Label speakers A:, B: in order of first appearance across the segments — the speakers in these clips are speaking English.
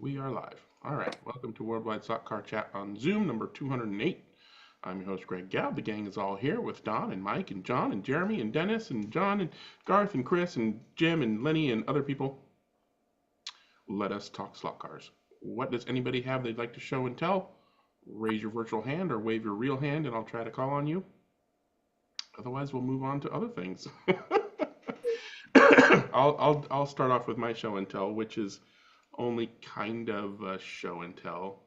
A: We are live. All right. Welcome to Worldwide Stock Car Chat on Zoom number 208. I'm your host, Greg Gabb. The gang is all here with Don and Mike and John and Jeremy and Dennis and John and Garth and Chris and Jim and Lenny and other people. Let us talk slot cars. What does anybody have they'd like to show and tell? Raise your virtual hand or wave your real hand and I'll try to call on you. Otherwise, we'll move on to other things. I'll start off with my show and tell, which is only kind of a show and tell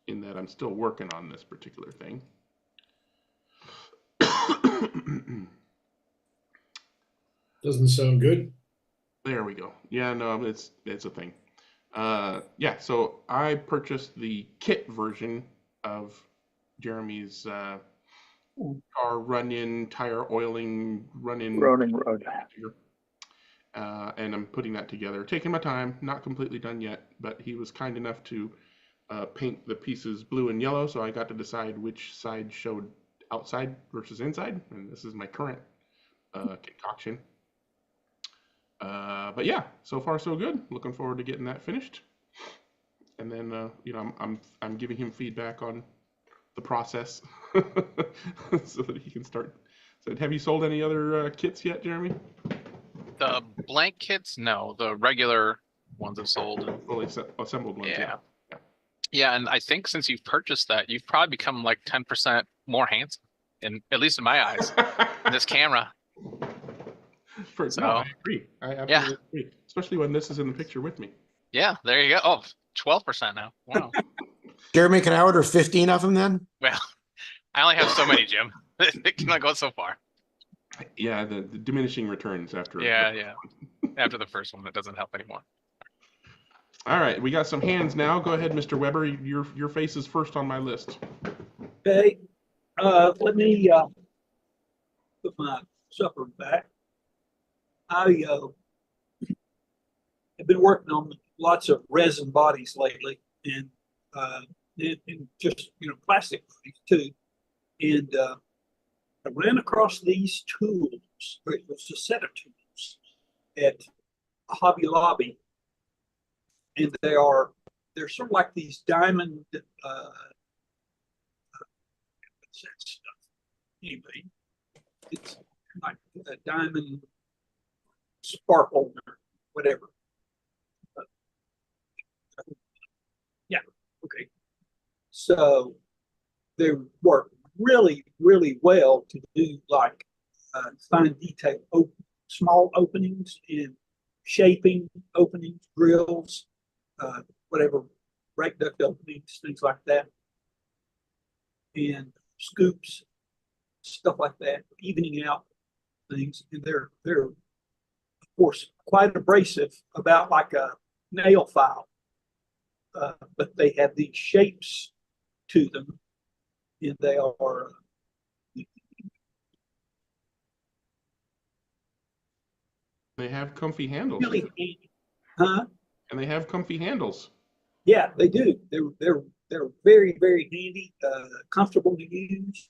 A: in that I'm still working on this particular thing.
B: Doesn't sound good.
A: There we go. Yeah, no, it's a thing. Yeah, so I purchased the kit version of Jeremy's car run-in, tire oiling, run-in.
C: Running road.
A: And I'm putting that together. Taking my time, not completely done yet, but he was kind enough to paint the pieces blue and yellow, so I got to decide which side showed outside versus inside, and this is my current concoction. But yeah, so far so good. Looking forward to getting that finished, and then I'm giving him feedback on the process so that he can start. So, have you sold any other kits yet, Jeremy?
D: The blank kits, no. The regular ones have sold.
A: Fully assembled ones.
D: Yeah, and I think since you've purchased that, you've probably become like 10% more handsome, at least in my eyes, in this camera.
A: No, I agree. I absolutely agree. Especially when this is in the picture with me.
D: Yeah, there you go. Oh, 12% now. Wow.
B: Jeremy, can I order 15 of them then?
D: Well, I only have so many, Jim. It can only go so far.
A: Yeah, the diminishing returns after.
D: Yeah. After the first one, it doesn't help anymore.
A: All right, we got some hands now. Go ahead, Mr. Weber. Your face is first on my list.
E: Okay, let me put my supper back. I have been working on lots of resin bodies lately, and just plastic bodies too. And I ran across these tools. It was a set of tools at Hobby Lobby, and they're sort of like these diamond what's that stuff? Anyway, it's like a diamond sparkle or whatever. Yeah, okay. So they work really, really well to do like fine detail, small openings in shaping openings, grills, whatever, brake duct openings, things like that, and scoops, stuff like that, evening out things. And they're of course quite abrasive, about like a nail file, but they have these shapes to them, and they are
A: they have comfy handles.
E: really handy. Huh?
A: And they have comfy handles.
E: Yeah, they do. They're very, very handy, comfortable to use.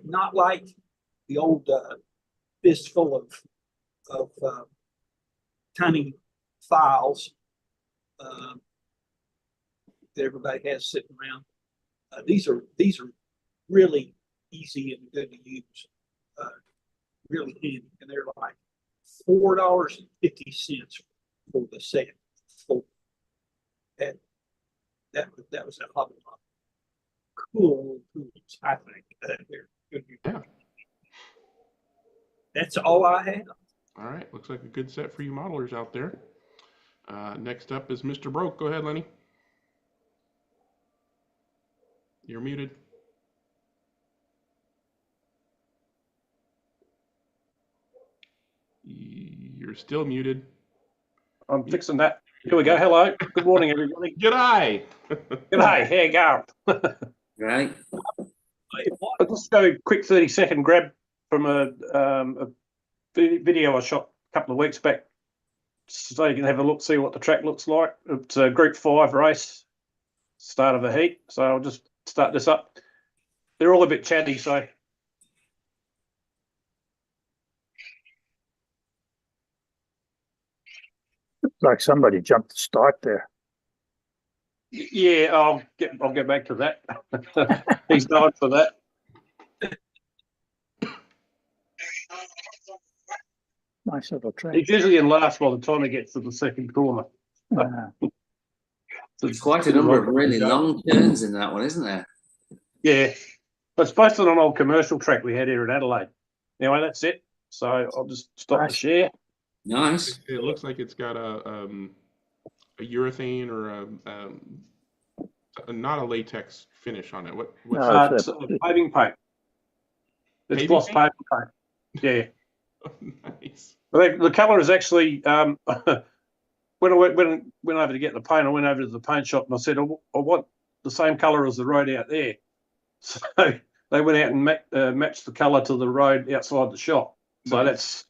E: Not like the old fistful of tiny files that everybody has sitting around. These are really easy and good to use. Really handy, and they're like $4.50 for the set. That was a Hobby Lobby. Cool tools, I think. They're good.
A: Yeah.
E: That's all I have.
A: All right, looks like a good set for you modelers out there. Next up is Mr. Broke. Go ahead, Lenny. You're muted. You're still muted.
C: I'm fixing that. Here we go. Hello. Good morning, everybody.
A: G'day.
C: G'day. How you going?
F: Right.
C: I'll just go a quick 30-second grab from a video I shot a couple of weeks back, so you can have a look, see what the track looks like. It's a Group 5 race, start of a heat. So I'll just start this up. They're all a bit chatty, so
F: Like somebody jumped the start there.
C: Yeah, I'll get back to that. He's died for that.
F: Nice little track.
C: He's usually in last by the time he gets to the second corner.
G: There's quite a number of really long turns in that one, isn't there?
C: Yeah, but it's based on an old commercial track we had here in Adelaide. Anyway, that's it. So I'll just stop the share.
G: Nice.
A: It looks like it's got a urethane or not a latex finish on it. What's
F: No,
C: it's paving paint. It's
A: Paving
C: gloss
A: paint?
C: paving paint. Yeah.
A: nice?
C: The colour is actually when I went over to get the paint, I went over to the paint shop and I said, I want the same colour as the road out there. So they went out and matched the colour to the road outside the shop. So
A: Nice.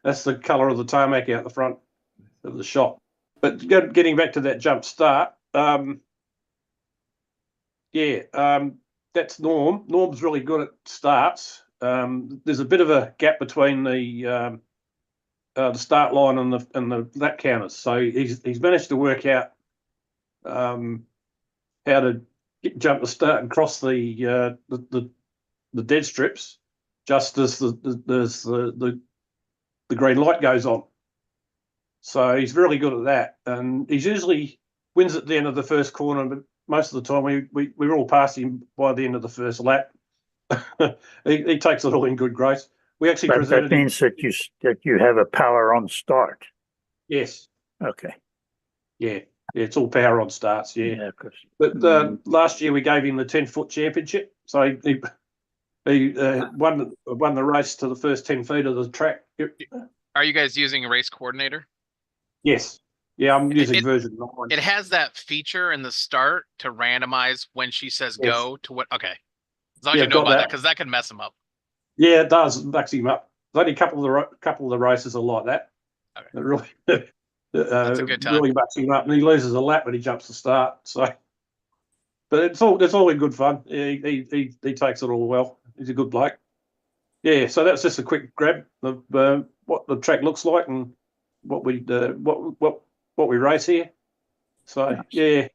C: that's the colour of the tarmac out the front of the shop. But getting back to that jump start, that's Norm. Norm's really good at starts. There's a bit of a gap between the start line and the lap counters. So he's managed to work out how to jump the start and cross the dead strips just as the green light goes on. So he's really good at that, and he's usually wins at the end of the first corner. But most of the time, we're all past him by the end of the first lap. he takes it all in good grace. We actually
F: But
C: presented.
F: that means that you have a power on start.
C: Yes.
F: Okay.
C: Yeah, it's all power on starts. Yeah.
F: Yeah, 'cause
C: But last year we gave him the 10-foot championship, so he won the race to the first 10 feet of the track.
D: Are you guys using a race coordinator?
C: Yes. Yeah, I'm using version 9.
D: It has that feature in the start to randomize when she says
C: Yes.
D: go to what. Okay, as long as
C: Yeah,
D: you know
C: got
D: about that,
C: that.
D: because that can mess them up.
C: Yeah, it does. It backs him up. There's only a couple of the races are like that.
D: Okay.
C: It really,
D: That's a good time.
C: really backs him up, and he loses a lap when he jumps the start. So, but it's all in good fun. He takes it all well. He's a good bloke. Yeah. So that's just a quick grab of what the track looks like and what we race here. So
F: Nice.
C: yeah.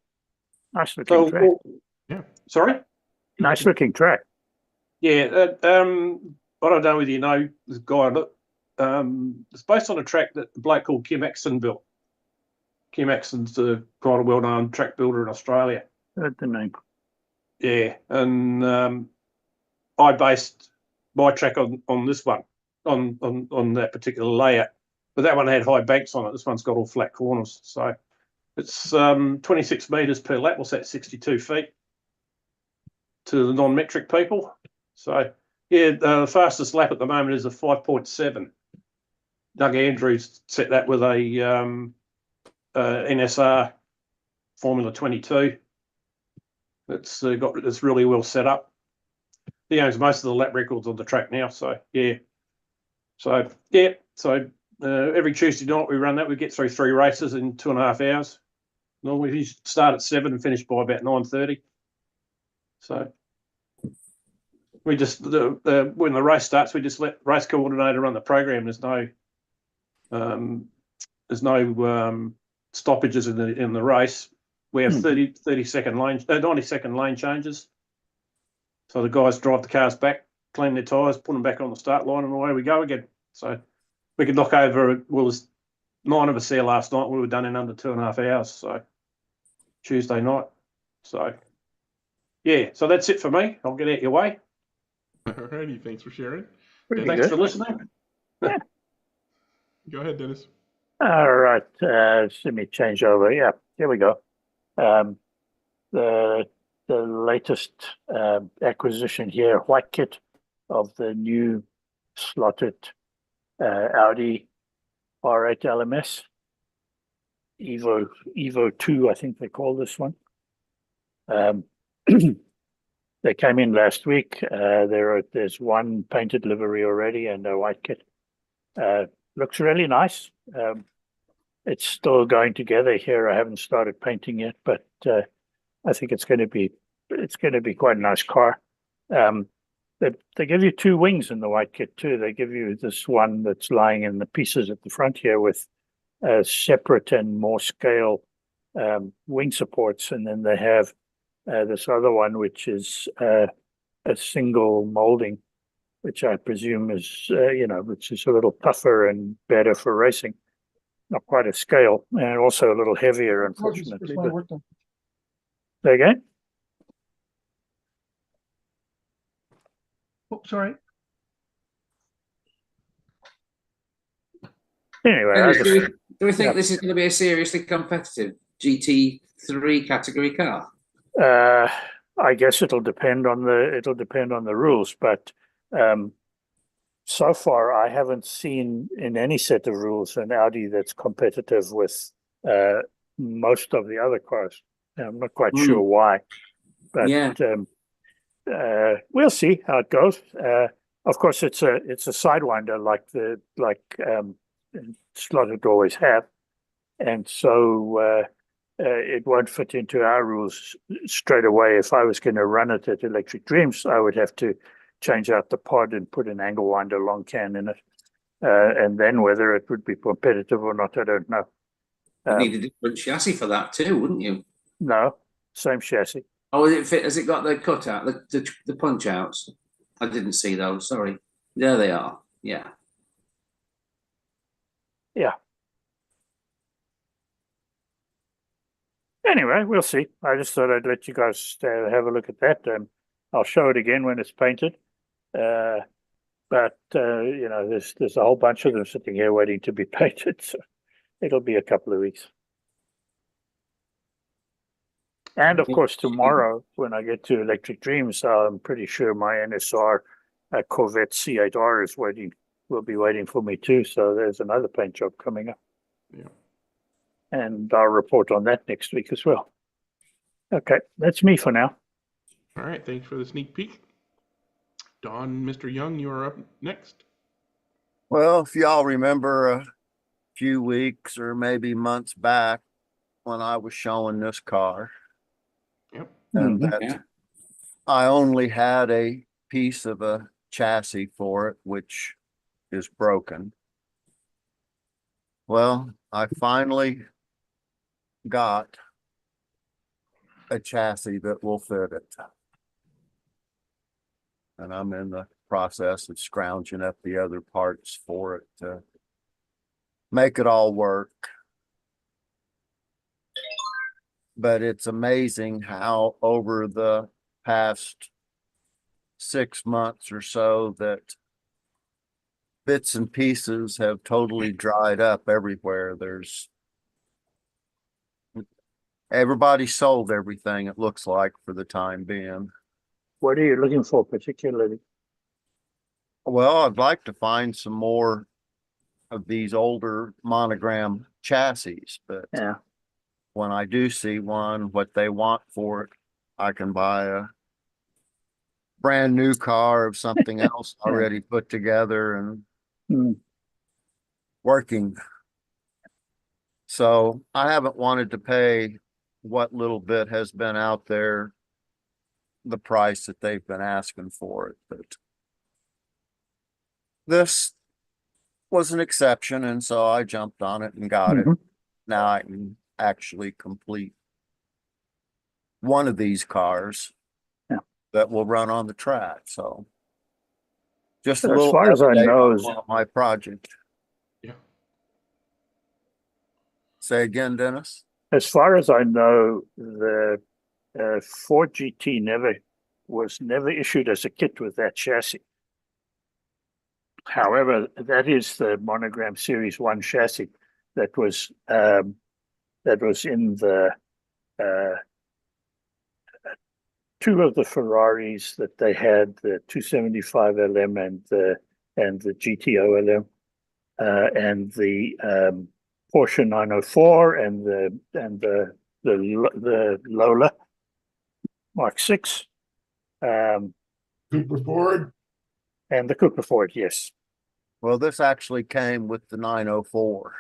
F: nice looking track.
A: Yeah.
C: Sorry.
F: Nice looking track.
C: Yeah, I don't know whether you know this guy, but it's based on a track that a bloke called Kim Axon built. Kim Axon's quite a well-known track builder in Australia.
F: Heard the name.
C: Yeah, and I based my track on this one, on that particular layout. But that one had high banks on it. This one's got all flat corners. So it's 26 metres per lap. What's that, 62 feet to the non-metric people? So, yeah, the fastest lap at the moment is a 5.7. Doug Andrews set that with a NSR Formula 22. It's really well set up. He owns most of the lap records on the track now. So, yeah. So every Tuesday night we run that. We get through 3 races in 2.5 hours. Normally we start at 7 and finish by about 9:30. So we just when the race starts, we just let race coordinator run the program. There's no stoppages in the race. We have 90-second lane changes. So the guys drive the cars back, clean their tyres, put them back on the start line, and away we go again. So we could knock over. Well, there's 9 of us there last night. We were done in under 2.5 hours. So Tuesday night. So yeah. So that's it for me. I'll get out your way.
A: Alrighty, thanks for sharing.
F: Pretty
C: Thanks
F: good.
C: for listening.
A: Go ahead, Dennis.
F: All right. Let me change over. Yeah, here we go. The latest acquisition here, white kit of the new slotted Audi R8 LMS Evo 2, I think they call this one. They came in last week. There's one painted livery already and a white kit. Looks really nice. It's still going together here. I haven't started painting yet, but I think it's going to be quite a nice car. They give you 2 wings in the white kit too. They give you this one that's lying in the pieces at the front here with separate and more scale wing supports, and then they have this other one which is a single molding, which I presume is which is a little tougher and better for racing. Not quite a scale, and also a little heavier, unfortunately. Say again?
E: Oh, sorry.
F: Anyway,
G: Dennis, do we think this is going to be a seriously competitive GT3 category car?
F: I guess it'll depend on the rules, but so far I haven't seen in any set of rules an Audi that's competitive with most of the other cars. I'm not quite sure why, but
G: Yeah.
F: We'll see how it goes. Of course, it's a sidewinder like slotted always have, and so it won't fit into our rules straight away. If I was going to run it at Electric Dreams, I would have to change out the pod and put an angle winder long can in it, and then whether it would be competitive or not, I don't know.
G: You need a different chassis for that too, wouldn't you?
F: No, same chassis.
G: Oh, is it fit? Has it got the cutout, the punch outs? I didn't see those. Sorry. There they are. Yeah.
F: Yeah. Anyway, we'll see. I just thought I'd let you guys have a look at that. I'll show it again when it's painted. But there's a whole bunch of them sitting here waiting to be painted, so it'll be a couple of weeks. And of course, tomorrow when I get to Electric Dreams, I'm pretty sure my NSR Corvette C8R will be waiting for me too. So there's another paint job coming up.
A: Yeah.
F: And I'll report on that next week as well. Okay, that's me for now.
A: All right, thanks for the sneak peek. Don, Mr. Young, you are up next.
H: Well, if y'all remember a few weeks or maybe months back when I was showing this car,
A: Yep.
H: and that I only had a piece of a chassis for it, which is broken. Well, I finally got a chassis that will fit it. And I'm in the process of scrounging up the other parts for it to make it all work. But it's amazing how over the past 6 months or so that bits and pieces have totally dried up everywhere. Everybody sold everything, it looks like, for the time being.
F: What are you looking for particularly?
H: Well, I'd like to find some more of these older monogram chassis, but
F: Yeah.
H: when I do see one, what they want for it, I can buy a brand new car of something else already put together and working. So I haven't wanted to pay what little bit has been out there, the price that they've been asking for it, but this was an exception, and so I jumped on it and got it. Now I can actually complete one of these cars that will run on the track. So just a
F: As
H: little
F: far as I
H: update
F: know,
H: on my project.
A: Yeah.
H: Say again, Dennis?
F: as far as I know, the Ford GT was never issued as a kit with that chassis. However, that is the Monogram Series 1 chassis that was in the two of the Ferraris that they had, the 275 LM and the GTO LM, and the Porsche 904 and the Lola Mark 6.
B: Cooper Ford.
F: And the Cooper Ford, yes.
H: Well, this actually came with the 904.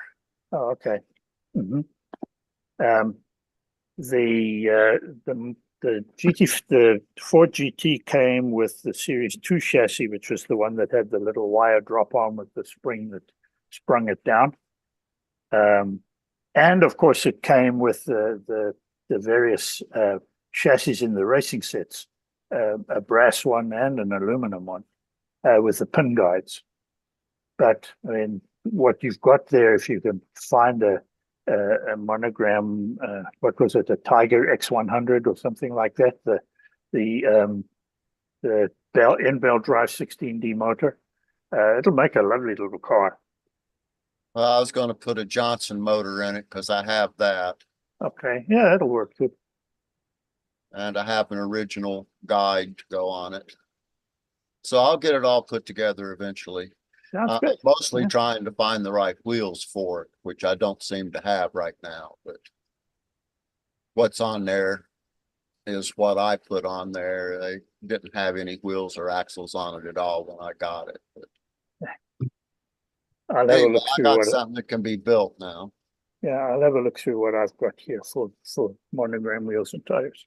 F: Oh, okay. The Ford GT came with the Series 2 chassis, which was the one that had the little wire drop on with the spring that sprung it down. And of course, it came with the various chassis in the racing sets, a brass one and an aluminum one, with the pin guides. But I mean, what you've got there, if you can find a monogram, what was it, a Tiger X100 or something like that, the in-bell drive 16D motor, it'll make a lovely little car.
H: Well, I was gonna put a Johnson motor in it because I have that,
F: Okay, yeah, that'll work good.
H: and I have an original guide to go on it. So I'll get it all put together eventually.
F: Sounds
H: I'm
F: good.
H: mostly
F: Yeah.
H: trying to find the right wheels for it, which I don't seem to have right now, but what's on there is what I put on there. They didn't have any wheels or axles on it at all when I got it. But
F: I'll have a
H: anyway,
F: look
H: I
F: through
H: got
F: what.
H: something that can be built now.
F: Yeah, I'll have a look through what I've got here for monogram wheels and tires.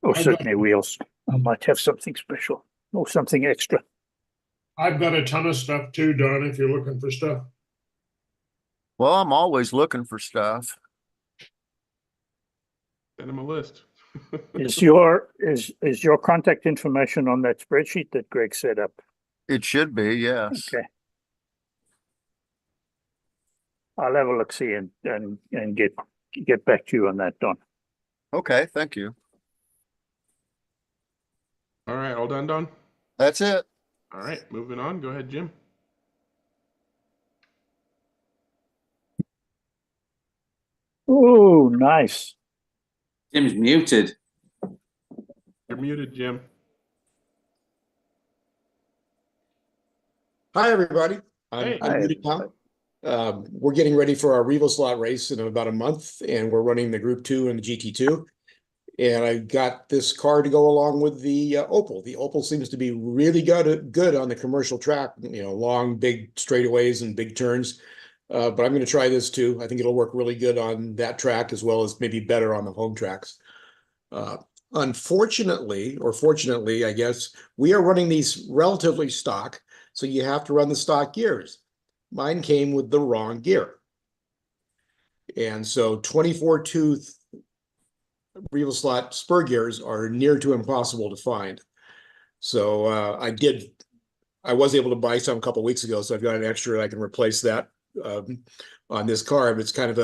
F: Or certainly wheels. I might have something special or something extra.
B: I've got a ton of stuff too, Don, if you're looking for stuff.
H: Well, I'm always looking for stuff.
A: Send him a list.
F: Is your contact information on that spreadsheet that Greg set up?
H: It should be, yes.
F: Okay. I'll have a look see and get back to you on that, Don.
H: Okay, thank you.
A: All right, all done, Don?
H: That's it.
A: All right, moving on. Go ahead, Jim.
F: Oh, nice.
G: Jim's muted.
A: You're muted, Jim.
B: Hi, everybody.
A: Hey.
B: I'm muted now. We're getting ready for our Revo slot race in about a month, and we're running the Group 2 and the GT2. And I got this car to go along with the Opel. The Opel seems to be really good on the commercial track, long, big straightaways and big turns. But I'm going to try this too. I think it'll work really good on that track as well as maybe better on the home tracks. Unfortunately, or fortunately, I guess, we are running these relatively stock, so you have to run the stock gears. Mine came with the wrong gear. And so 24 tooth Revo slot spur gears are near to impossible to find. So I was able to buy some a couple weeks ago, so I've got an extra. I can replace that on this car. But it's kind of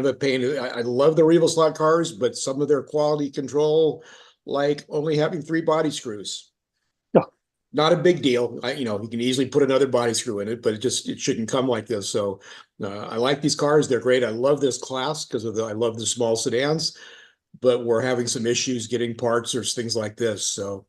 B: a pain. I love the Revo slot cars, but some of their quality control, like only having 3 body screws. Not a big deal. You can easily put another body screw in it, but it shouldn't come like this. So I like these cars. They're great. I love this class because I love the small sedans. But we're having some issues getting parts or things like this. So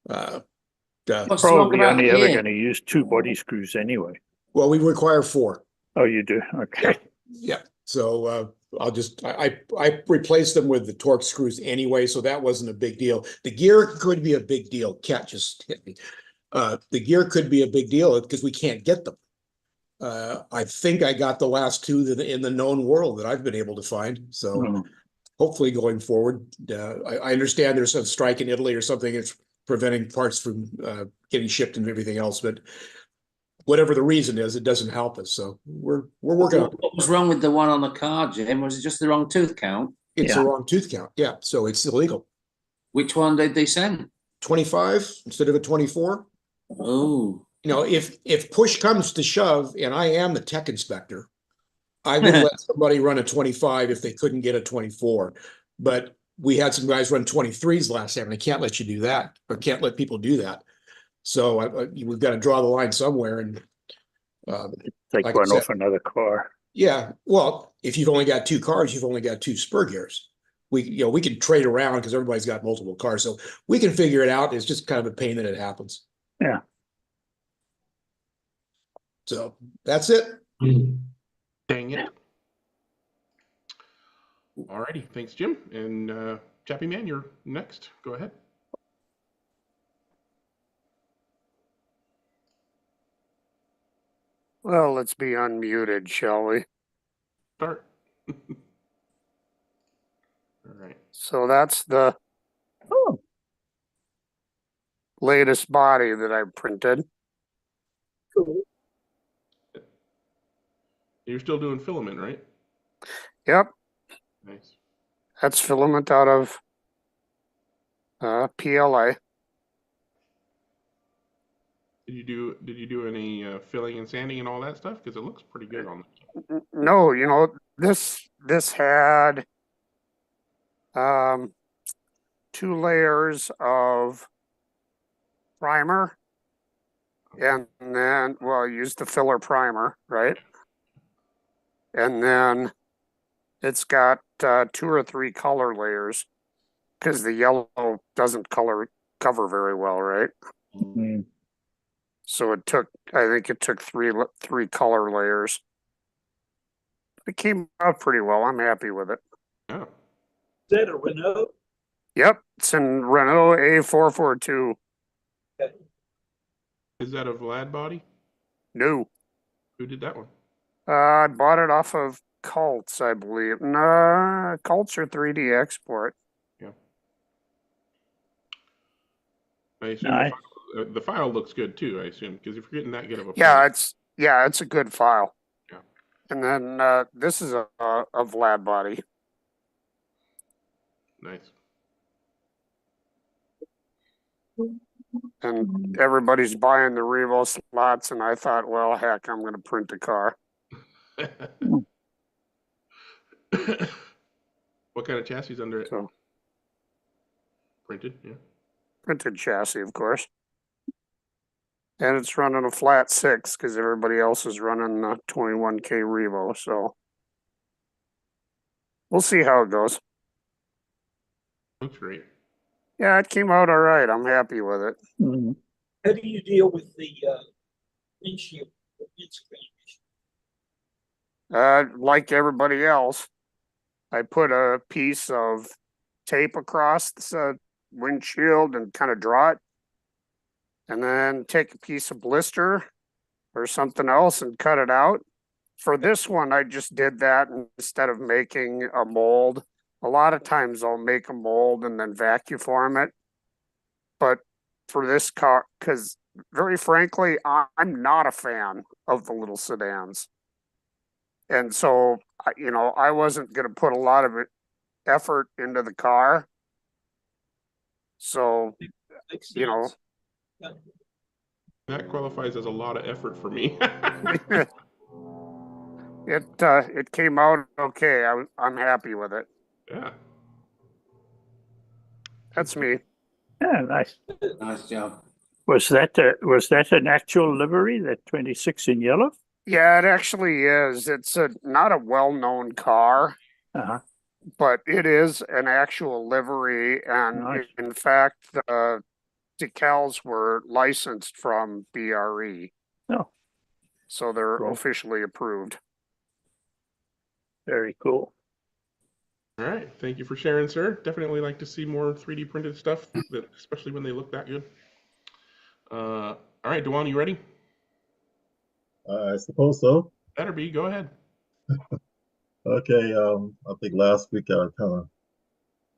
F: probably only ever going to use 2 body screws anyway.
B: Well, we require 4.
F: Oh, you do? Okay.
B: Yeah. So I replaced them with the Torx screws anyway, so that wasn't a big deal. The gear could be a big deal. Cat just hit me. The gear could be a big deal because we can't get them. I think I got the last 2 in the known world that I've been able to find. So hopefully going forward, I understand there's a strike in Italy or something that's preventing parts from getting shipped and everything else, but whatever the reason is, it doesn't help us. So we're working on it.
G: What was wrong with the one on the car, Jim? Was it just the wrong tooth count?
B: It's the wrong tooth count. Yeah. So it's illegal.
G: Which one did they send?
B: 25 instead of a 24.
G: Oh.
B: If push comes to shove, and I am the tech inspector, I would let somebody run a 25 if they couldn't get a 24. But we had some guys run 23s last time, and I can't let you do that, or can't let people do that. So we've got to draw the line somewhere, and
F: take
B: like
F: one off another car.
B: Yeah, well, if you've only got 2 cars, you've only got 2 spur gears. We can trade around because everybody's got multiple cars, so we can figure it out. It's just kind of a pain that it happens.
F: Yeah.
B: So that's it.
A: Dang it. All righty. Thanks, Jim. And Chappie Man, you're next. Go ahead.
I: Well, let's be unmuted, shall we?
A: Start. All right.
I: So that's the latest body that I printed.
E: Cool.
A: You're still doing filament, right?
I: Yep,
A: Nice.
I: that's filament out of PLA.
A: Did you do any filling and sanding and all that stuff? Because it looks pretty good on that.
I: No, you know, this had 2 layers of primer, and then, well, I used the filler primer, right? And then it's got 2 or 3 color layers because the yellow doesn't cover very well, right?
F: Mm.
I: So I think it took 3 color layers. It came out pretty well. I'm happy with it.
A: Oh,
E: Is that a Renault?
I: Yep, it's in Renault A442.
A: is that a Vlad body?
I: No,
A: Who did that one?
I: I bought it off of Cults, I believe. No, Cults or 3D Export.
A: Yeah. I assume
F: Nice.
A: the file looks good too. I assume because if you're getting that good of a
I: Yeah,
A: print,
I: it's a good file.
A: Yeah.
I: And then this is a Vlad body.
A: nice.
I: And everybody's buying the Revo slots, and I thought, well, heck, I'm going to print the car.
A: What kind of chassis is under it?
I: So
A: Printed, yeah.
I: printed chassis, of course. And it's running a flat 6 because everybody else is running the 21K Revo. So we'll see how it goes.
A: Looks great.
I: Yeah, it came out all right. I'm happy with it.
F: Mm.
E: How do you deal with the windshield?
I: Like everybody else, I put a piece of tape across the windshield and kind of draw it, and then take a piece of blister or something else and cut it out. For this one, I just did that instead of making a mold. A lot of times I'll make a mold and then vacuum form it. But for this car, because very frankly, I'm not a fan of the little sedans. And so, you know, I wasn't going to put a lot of effort into the car. So, you know,
A: That qualifies as a lot of effort for me.
I: it came out okay. I'm happy with it.
A: Yeah.
I: That's me.
F: Yeah, nice.
G: Nice job.
F: Was that an actual livery, that 26 in yellow?
I: Yeah, it actually is. It's not a well-known car,
F: Uh-huh.
I: but it is an actual livery, and
F: Nice.
I: in fact, the decals were licensed from BRE,
F: Oh,
I: so they're
F: Cool.
I: officially approved.
F: very cool.
A: All right. Thank you for sharing, sir. Definitely like to see more 3D printed stuff, especially when they look that good. All right, Dewan, you ready?
J: I suppose so.
A: Better be. Go ahead.
J: Okay, I think last week I kind of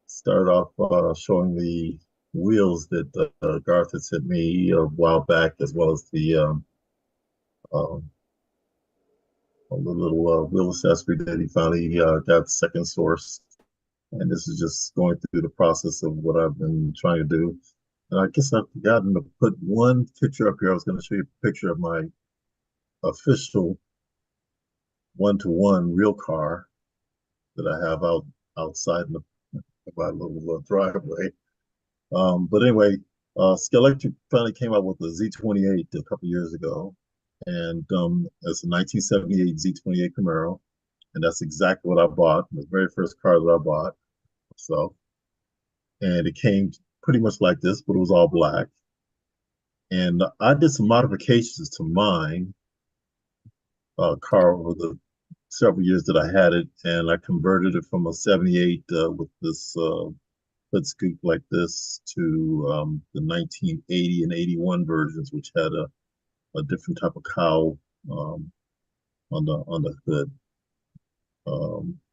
J: started off showing the wheels that Garth had sent me a while back, as well as the little wheel accessory that he finally got second source. And this is just going through the process of what I've been trying to do. And I guess I've forgotten to put one picture up here. I was going to show you a picture of my official one-to-one real car that I have outside in my little driveway. But anyway, Skelectric finally came out with the Z28 a couple years ago, and it's a 1978 Z28 Camaro, and that's exactly what I bought. The very first car that I bought. So, and it came pretty much like this, but it was all black. And I did some modifications to mine car over the several years that I had it, and I converted it from a 78 with this hood scoop like this to the 1980 and 81 versions, which had a different type of cowl on the hood.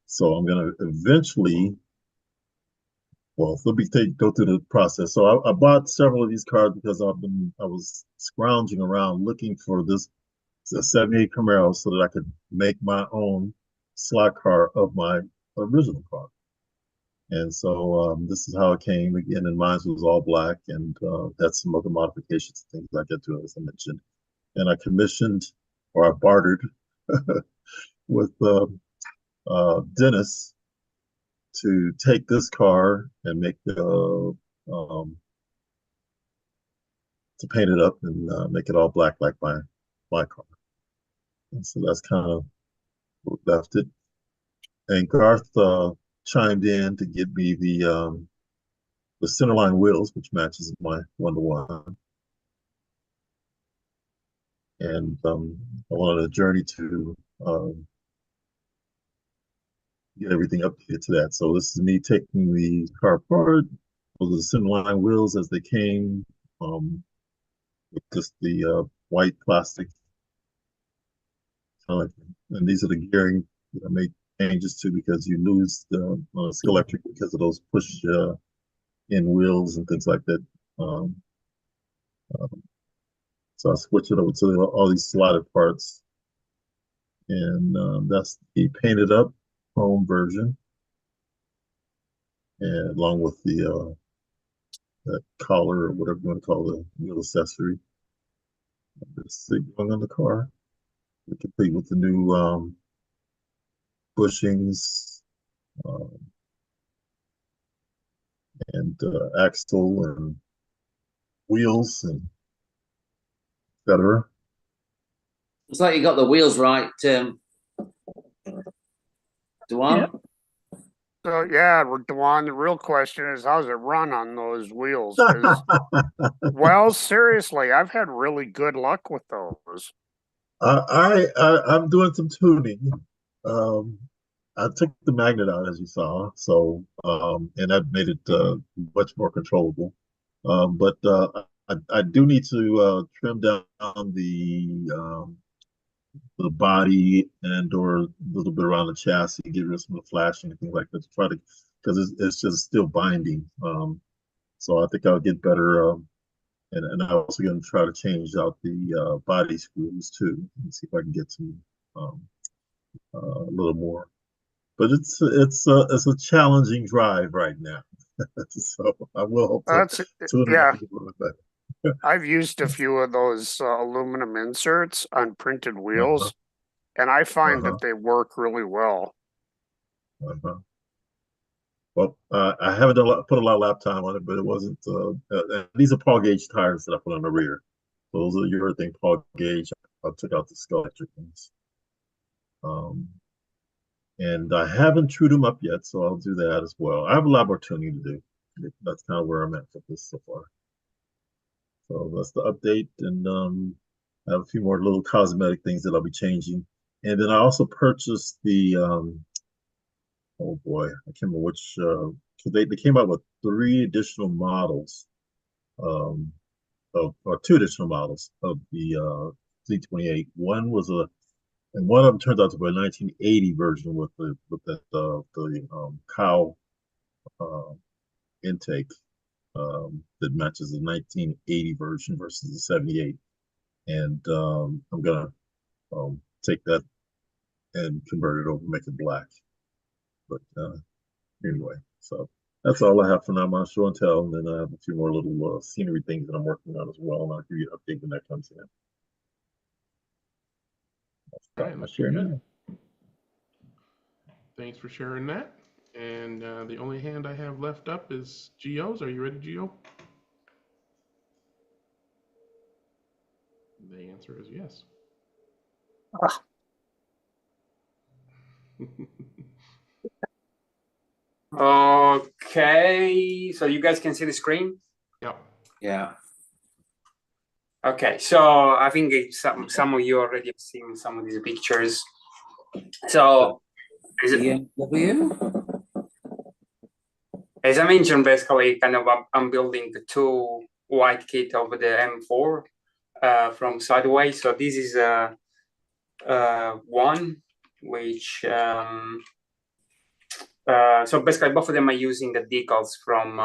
J: So I'm gonna eventually, well, let me go through the process. So I bought several of these cars because I was scrounging around looking for this a 78 Camaro so that I could make my own slot car of my original car. And so this is how it came again, and mine was all black and had some other modifications, things like that too, as I mentioned. And I commissioned, or I bartered with Dennis to take this car and make to paint it up and make it all black like my car. And so that's kind of what left it. And Garth chimed in to give me the centerline wheels, which matches my 1-to-1. And I wanted a journey to get everything updated to that. So this is me taking the car apart. Those are the centerline wheels as they came, with just the white plastic. And these are the gearing that I made changes to because you lose the Skeletric because of those push in wheels and things like that. So I switched it over to all these slotted parts. And that's the painted up home version. And along with the that collar or whatever you want to call the wheel accessory. This is going on the car. We're complete with the new bushings and axle and wheels and etc.
G: It's like you got the wheels right, Duan.
F: Yeah.
I: So yeah, Duan, the real question is how's it run on those wheels? 'Cause, well, seriously, I've had really good luck with those.
J: I'm doing some tuning. I took the magnet out as you saw, so and that made it much more controllable. But I do need to trim down the body and or a little bit around the chassis, get rid of some of the flashing and things like that to try to, because it's just still binding. So I think I'll get better. And I'm also going to try to change out the body screws too, and see if I can get some a little more. But it's a challenging drive right now. So I will hope to tune it up a little bit.
I: I've used a few of those aluminum inserts on printed wheels, and I find that they work really well.
J: Well, I haven't put a lot of lap time on it, but it wasn't. These are Paul Gauge tires that I put on the rear. Those are urethane Paul Gauge. I took out the Skeletric ones. And I haven't trued them up yet, so I'll do that as well. I have a lot more tuning to do. That's kind of where I'm at with this so far. So that's the update, and I have a few more little cosmetic things that I'll be changing. And then I also purchased the oh boy, I can't remember which. They came out with 3 additional models, or 2 additional models of the Z28. One was and one of them turns out to be a 1980 version with the cow intake that matches the 1980 version versus the 78. And I'm gonna take that and convert it over, make it black. But anyway, so that's all I have for now. My show and tell, and then I have a few more little scenery things that I'm working on as well, and I'll give you an update when that comes in.
A: Thanks for sharing that. And the only hand I have left up is Geo's. Are you ready, Geo? The answer is yes.
K: Okay, so you guys can see the screen?
A: Yeah.
G: Yeah.
K: Okay, so I think some of you already have seen some of these pictures. So as I mentioned, basically, kind of I'm building the 2 white kit over the M4 from Sideways. So this is one which so basically both of them are using the decals from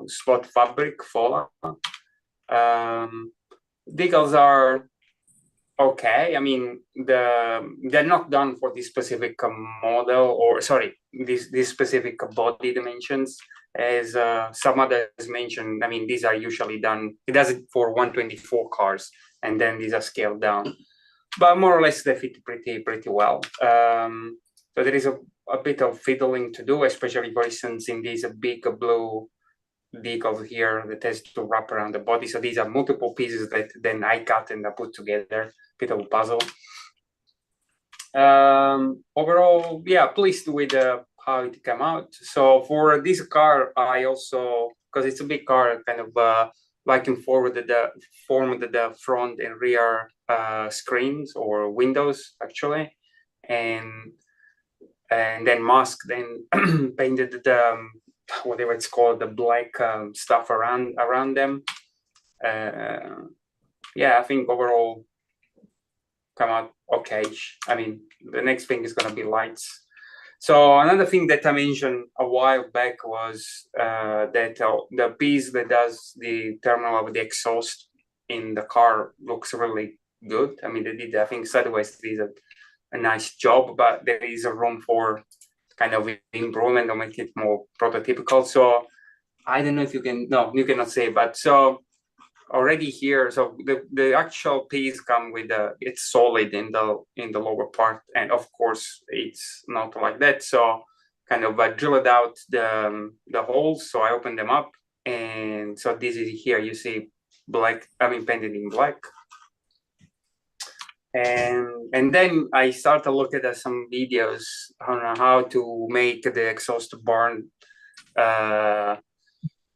K: Spot Fabric Fola. Decals are okay. I mean, they're not done for this specific model, or sorry, this specific body dimensions. As some others mentioned, I mean, these are usually done. It does it for 124 cars, and then these are scaled down. But more or less, they fit pretty well. So there is a bit of fiddling to do, especially, for instance, in these big blue decal here that has to wrap around the body. So these are multiple pieces that then I cut and I put together, bit of a puzzle. Overall, yeah, pleased with how it came out. So for this car, I also, because it's a big car, kind of liking forward formed the front and rear screens or windows actually, and then masked, then painted the whatever it's called, the black stuff around them. Yeah, I think overall come out okay. I mean, the next thing is going to be lights. So another thing that I mentioned a while back was that the piece that does the terminal of the exhaust in the car looks really good. I mean, they did, I think Sideways did a nice job, but there is a room for kind of improvement or make it more prototypical. So I don't know if you can, no, you cannot say, but so already here, so the actual piece come with it's solid in the lower part, and of course it's not like that. So kind of drilled out the holes. So I opened them up, and so this is here. You see black. I mean, painted in black. And then I started to look at some videos on how to make the exhaust burn.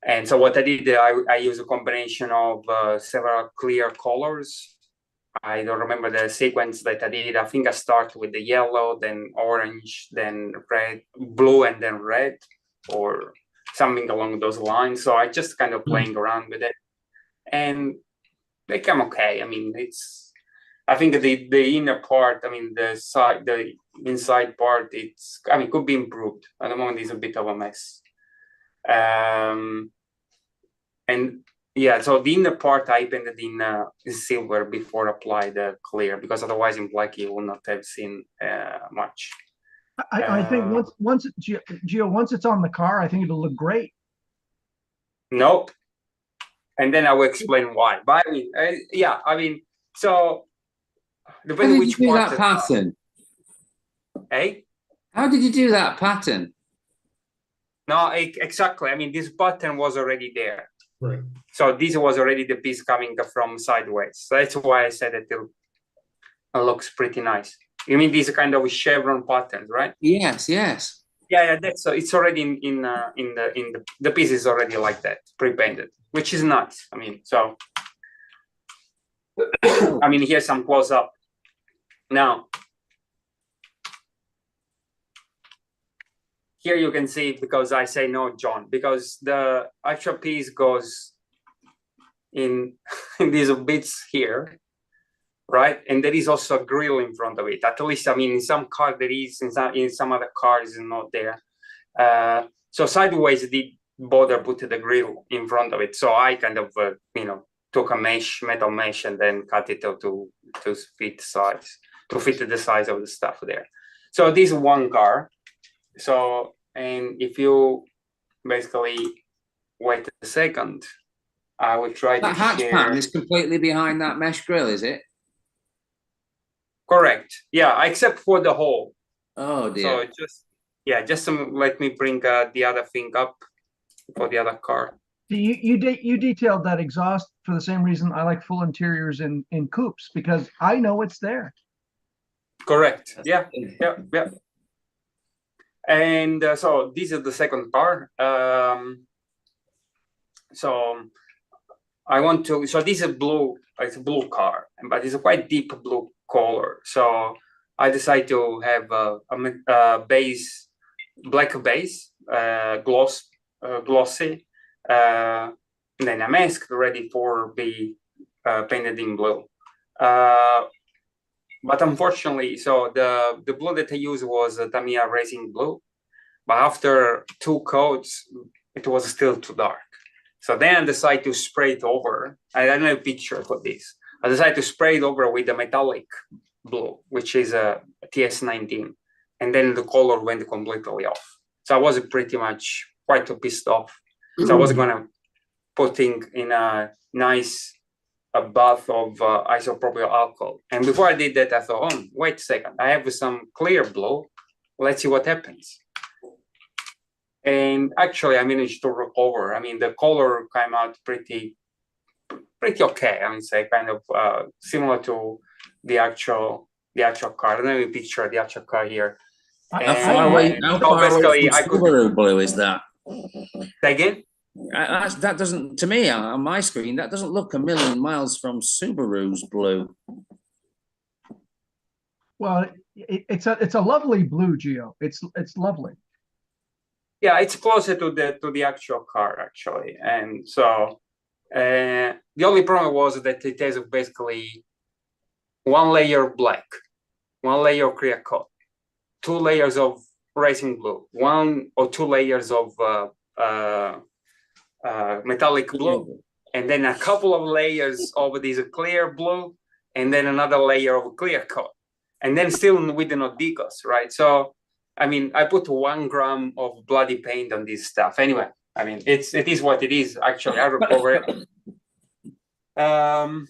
K: And so what I did, I used a combination of several clear colors. I don't remember the sequence that I did. I think I started with the yellow, then orange, then red, blue, and then red, or something along those lines. So I just kind of playing around with it, and they come okay. I mean, I think the inner part, I mean, the inside part, I mean, could be improved. At the moment, it's a bit of a mess. And yeah, so the inner part I painted in silver before apply the clear, because otherwise in black you will not have seen much.
E: I think once Gio, once it's on the car, I think it'll look great.
K: Nope. And then I will explain why. But I mean, yeah, I mean, so
G: depending which part. How did you do that pattern?
K: Hey?
G: How did you do that pattern?
K: No, exactly. I mean, this pattern was already there.
A: Right.
K: So this was already the piece coming from Sideways. So that's why I said that it looks pretty nice. You mean these kind of chevron patterns, right?
G: Yes, yes.
K: Yeah, that's so it's already in the piece is already like that, pre-painted, which is nice. I mean, so I mean, here's some close up. Now, here you can see, because I say no, John, because the actual piece goes in these bits here, right? And there is also a grill in front of it. At least, I mean, in some cars there is, in some other cars is not there. So Sideways did bother put the grill in front of it. So I kind of, you know, took a metal mesh, and then cut it out to fit the size of the stuff there. So this one car. So, and if you basically wait a second, I will try to share.
G: That hatch pan is completely behind that mesh grill, is it?
K: Correct. Yeah, except for the hole.
G: Oh dear.
K: So just let me bring the other thing up for the other car.
E: You detailed that exhaust for the same reason I like full interiors in coupes, because I know it's there.
K: Correct. Yeah. And so this is the second car. So I want to. So this is blue. It's a blue car, but it's a quite deep blue color. So I decided to have a base, black base, glossy. And then a mask ready for be painted in blue. But unfortunately, so the blue that I used was Tamiya Racing Blue. But after 2 coats, it was still too dark. So then I decided to spray it over. I don't have a picture for this, I decided to spray it over with a metallic blue, which is a TS19, and then the color went completely off. So I was pretty much quite pissed off. So I was gonna putting in a nice bath of isopropyl alcohol. And before I did that, I thought, oh, wait a second, I have some clear blue. Let's see what happens. And actually, I managed to recover. I mean, the color came out pretty okay. I mean, say kind of similar to the actual car. I don't know if you picture the actual car here.
G: How far away from Subaru blue is that?
K: Say again?
G: That doesn't, to me, on my screen, that doesn't look a million miles from Subaru's blue.
E: Well, it's a lovely blue, Gio. It's lovely.
K: Yeah, it's closer to the actual car actually, and so the only problem was that it has basically one layer of black, one layer of clear coat, 2 layers of racing blue, 1 or 2 layers of metallic blue, and then a couple of layers of this clear blue, and then another layer of clear coat, and then still with the no decals, right? So I mean, I put 1 gram of bloody paint on this stuff. Anyway, I mean, it is what it is. Actually, I recover it. And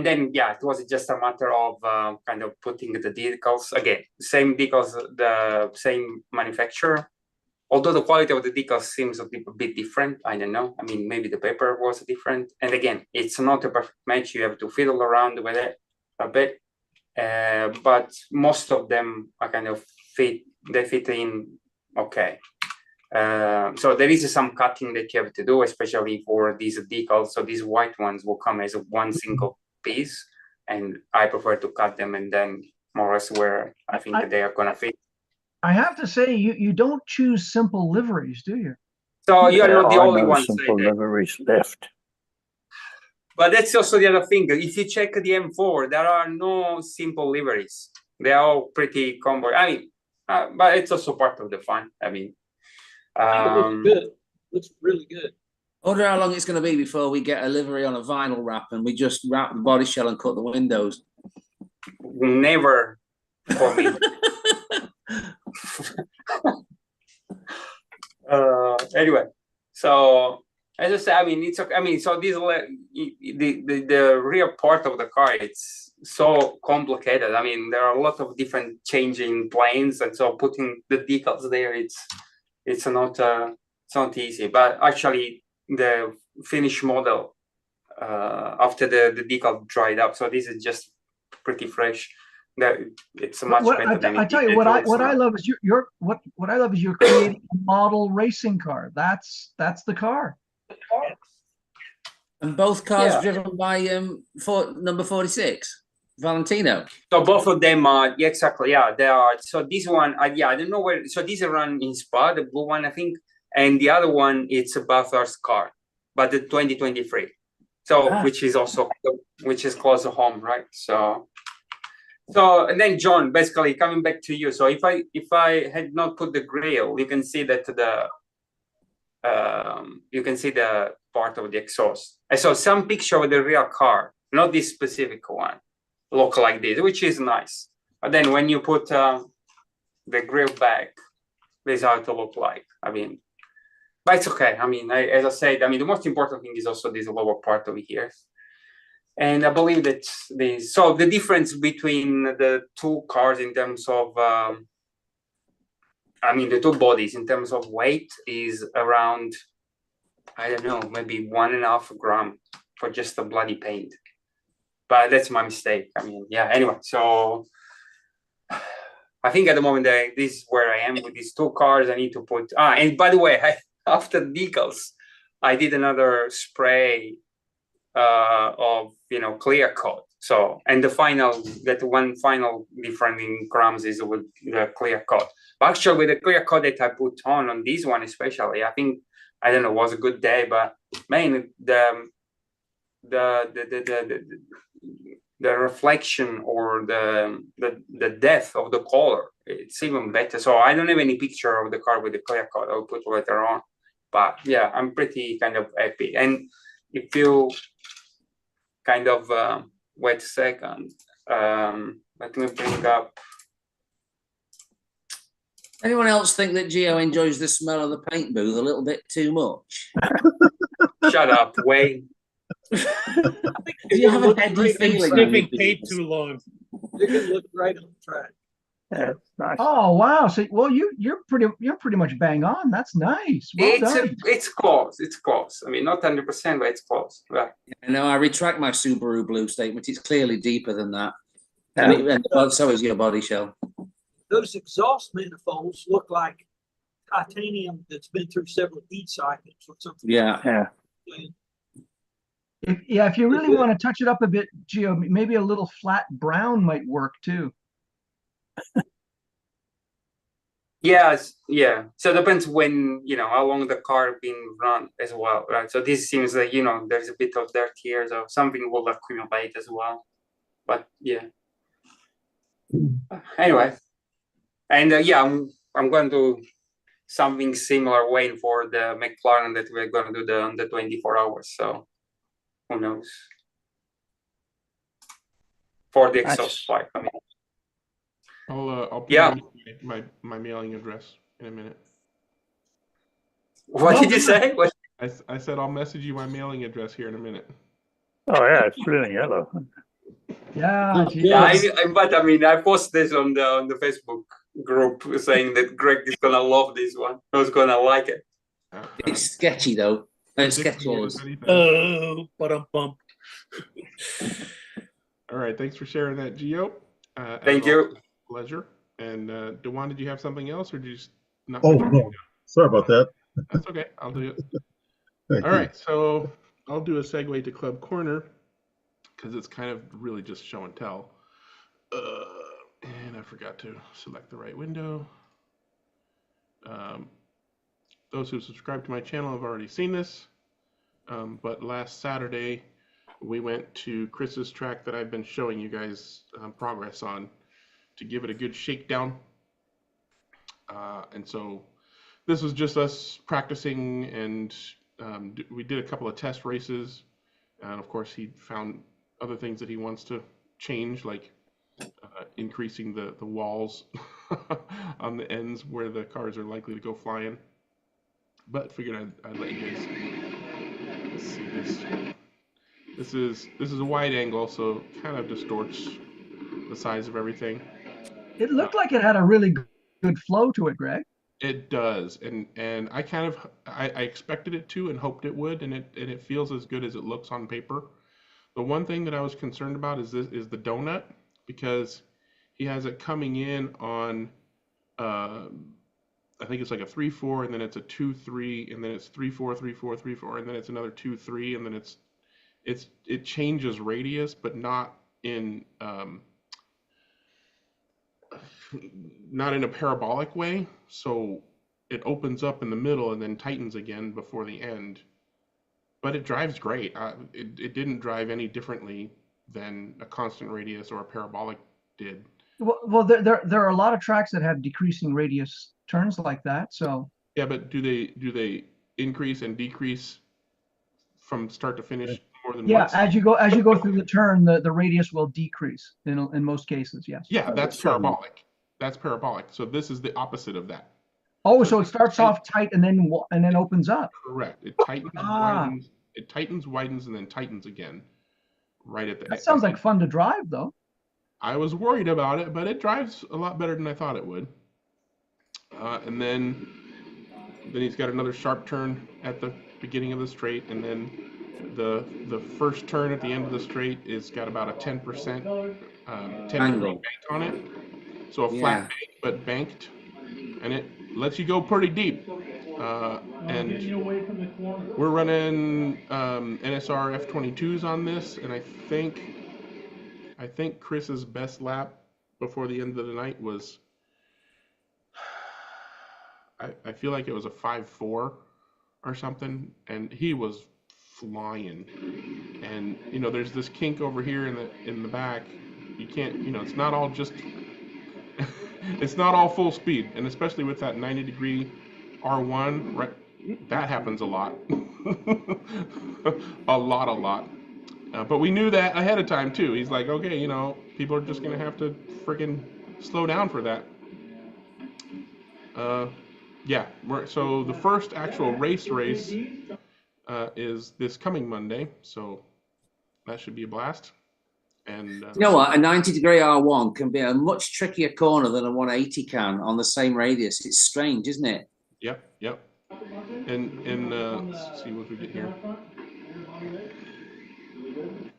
K: then, yeah, it was just a matter of kind of putting the decals again, same decals, the same manufacturer. Although the quality of the decals seems a bit different, I don't know. I mean, maybe the paper was different. And again, it's not a perfect match. You have to fiddle around with it a bit. But most of them are kind of fit in okay. So there is some cutting that you have to do, especially for these decals. So these white ones will come as one single piece, and I prefer to cut them and then more or less where I think that they are gonna fit.
E: I have to say, you don't choose simple liveries, do you?
K: So you are not the only one.
F: Simple liveries left.
K: But that's also the other thing. If you check the M4, there are no simple liveries. They are all pretty combo. I mean, but it's also part of the fun. I mean,
E: looks good. Looks really good.
G: I wonder how long it's going to be before we get a livery on a vinyl wrap and we just wrap the body shell and cut the windows.
K: Never for me. Anyway, so as I said, I mean, it's okay. I mean, so this the rear part of the car, it's so complicated. I mean, there are a lot of different changing planes, and so putting the decals there, it's not easy. But actually, the finished model after the decal dried up, so this is just pretty fresh. That it's much better than
E: I tell you what I love is what I love is you're creating a model racing car. That's the car.
G: And both cars driven by number 46, Valentino.
K: So both of them are exactly, yeah, they are. So this one, I don't know where. So these are run in Spa, the blue one, I think, and the other one it's a Bathurst car, but the 2023. So which is close to home, right? So and then John, basically coming back to you. So if I had not put the grille, you can see that the part of the exhaust. I saw some picture of the real car, not this specific one, look like this, which is nice. But then when you put the grille back, this is how it look like. I mean, but it's okay. I mean, as I said, I mean, the most important thing is also this lower part over here. And I believe that so the difference between the two cars in terms of, I mean, the two bodies in terms of weight is around, I don't know, maybe 1.5 gram for just the bloody paint. But that's my mistake. I mean, yeah, anyway, so I think at the moment this is where I am with these two cars. I need to put, and by the way, after decals, I did another spray of clear coat. So, and the final difference in grams is with the clear coat. But actually, with the clear coat that I put on this one especially, I think, I don't know, it was a good day. But man, the reflection or the depth of the color, it's even better. So I don't have any picture of the car with the clear coat. I'll put later on. But yeah, I'm pretty kind of happy. And if you kind of wait a second. Let me bring up.
G: Anyone else think that Gio enjoys the smell of the paint booth a little bit too much?
K: Shut up, Wayne.
G: Do you have a heady feeling?
L: Sniffing paint too long.
E: They're gonna look great on the track.
F: Yeah, nice.
L: Oh wow! So well, you're pretty much bang on. That's nice. Well done.
K: It's close. It's close. I mean, not 100%, but it's close. Right.
G: No, I retract my Subaru Blue statement. It's clearly deeper than that.
F: Yeah.
G: And so is your body shell.
E: Those exhaust manifolds look like titanium that's been through several heat cycles or something.
G: Yeah.
L: If you really want to touch it up a bit, Gio, maybe a little flat brown might work too.
K: Yes, yeah. So it depends when, how long the car been run as well, right? So this seems like, there's a bit of dirt here, so something will accumulate as well. But yeah. Anyway. And I'm going to do something similar, Wayne, for the McLaren that we're going to do the 24 hours. So who knows? For the exhaust pipe, I mean.
A: I'll put my mailing address in a minute.
K: What did you say? What?
A: I said I'll message you my mailing address here in a minute.
F: Oh yeah, it's brilliant yellow.
L: Yeah.
K: But I mean, I posted this on the Facebook group saying that Greg is gonna love this one. He's gonna like it.
G: It's sketchy though. It's sketchy.
L: Oh, bump.
A: All right, thanks for sharing that, Gio.
K: Thank you.
A: Pleasure. And Dewan, did you have something else, or did you just not?
J: Oh no, sorry about that.
A: That's okay. I'll do it.
J: Thank
A: All
J: you.
A: right, so I'll do a segue to Club Corner because it's kind of really just show and tell. And I forgot to select the right window. Those who subscribe to my channel have already seen this, but last Saturday we went to Chris's track that I've been showing you guys progress on to give it a good shakedown. And so this was just us practicing, and we did a couple of test races, and of course he found other things that he wants to change, like increasing the walls on the ends where the cars are likely to go flying. But figured I'd let you guys see this. This is a wide angle, so it kind of distorts the size of everything.
L: It looked like it had a really good flow to it, Greg.
A: It does, and I expected it to and hoped it would, and it feels as good as it looks on paper. The one thing that I was concerned about is the donut, because he has it coming in on I think it's like a 3-4, and then it's a 2-3, and then it's 3-4, 3-4, 3-4, and then it's another 2-3, and then it changes radius, but not in a parabolic way. So it opens up in the middle and then tightens again before the end. But it drives great. It didn't drive any differently than a constant radius or a parabolic did.
L: Well, there are a lot of tracks that have decreasing radius turns like that. So
A: yeah, but do they increase and decrease from start to finish more than once?
L: As you go through the turn, the radius will decrease in most cases. Yes.
A: Yeah, that's parabolic. That's parabolic. So this is the opposite of that.
L: Oh, so it starts off tight and then opens up.
A: Correct. It tightens, widens. It tightens, widens, and then tightens again. Right at the.
L: That sounds like fun to drive, though.
A: I was worried about it, but it drives a lot better than I thought it would. And then he's got another sharp turn at the beginning of the straight, and then the first turn at the end of the straight is got about a 10% 10-degree bank on it. So a flat bank, but banked, and it lets you go pretty deep. And we're running NSR F22s on this, and I think Chris's best lap before the end of the night was, I feel like it was a 5.4 or something, and he was flying. And there's this kink over here in the back. You can't, it's not all just it's not all full speed, and especially with that 90-degree R1, right? That happens a lot. a lot. But we knew that ahead of time too. He's like, okay, you know, people are just gonna have to freaking slow down for that. Yeah. So the first actual race is this coming Monday. So that should be a blast. And
G: You know what? A 90-degree R1 can be a much trickier corner than a 180 can on the same radius. It's strange, isn't it?
A: Yep. And let's see what we get here.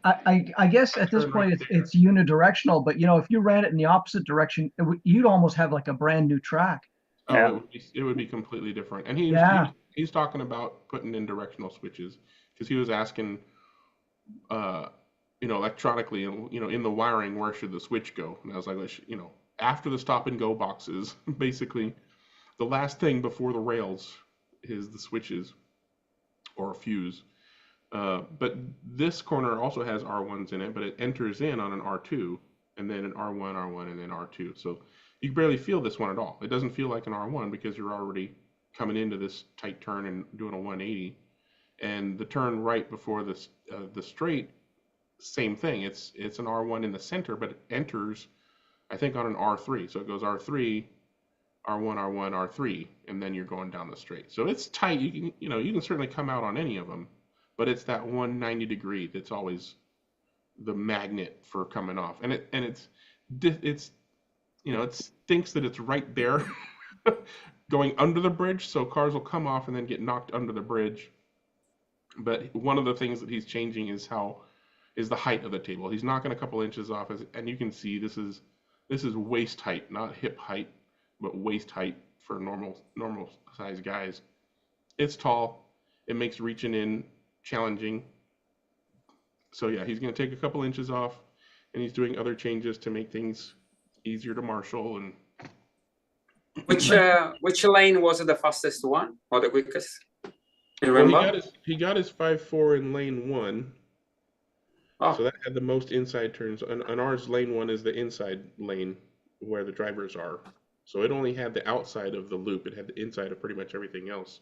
L: I guess at this point it's unidirectional, but you know, if you ran it in the opposite direction, you'd almost have like a brand new track.
A: Oh, it would be completely different. And he's talking about putting in directional switches because he was asking, you know, electronically, you know, in the wiring, where should the switch go? And I was like, you know, after the stop and go boxes, basically, the last thing before the rails is the switches or a fuse. But this corner also has R1s in it, but it enters in on an R2 and then an R1, and then R2. So you barely feel this one at all. It doesn't feel like an R1 because you're already coming into this tight turn and doing a 180. And the turn right before this the straight, same thing. It's an R1 in the center, but it enters, I think, on an R3. So it goes R3, R1, R3, and then you're going down the straight. So it's tight. You can certainly come out on any of them, but it's that 190 degree that's always the magnet for coming off. And it's you know, it thinks that it's right there going under the bridge, so cars will come off and then get knocked under the bridge. But one of the things that he's changing is the height of the table. He's knocking a couple inches off, and you can see this is waist height, not hip height, but waist height for normal size guys. It's tall. It makes reaching in challenging. So yeah, he's going to take a couple inches off, and he's doing other changes to make things easier to marshal. And
K: which lane was the fastest one or the quickest? You remember?
A: Well, he got his 5.4 in lane 1.
K: Oh.
A: So that had the most inside turns. And ours, lane 1 is the inside lane where the drivers are. So it only had the outside of the loop. It had the inside of pretty much everything else.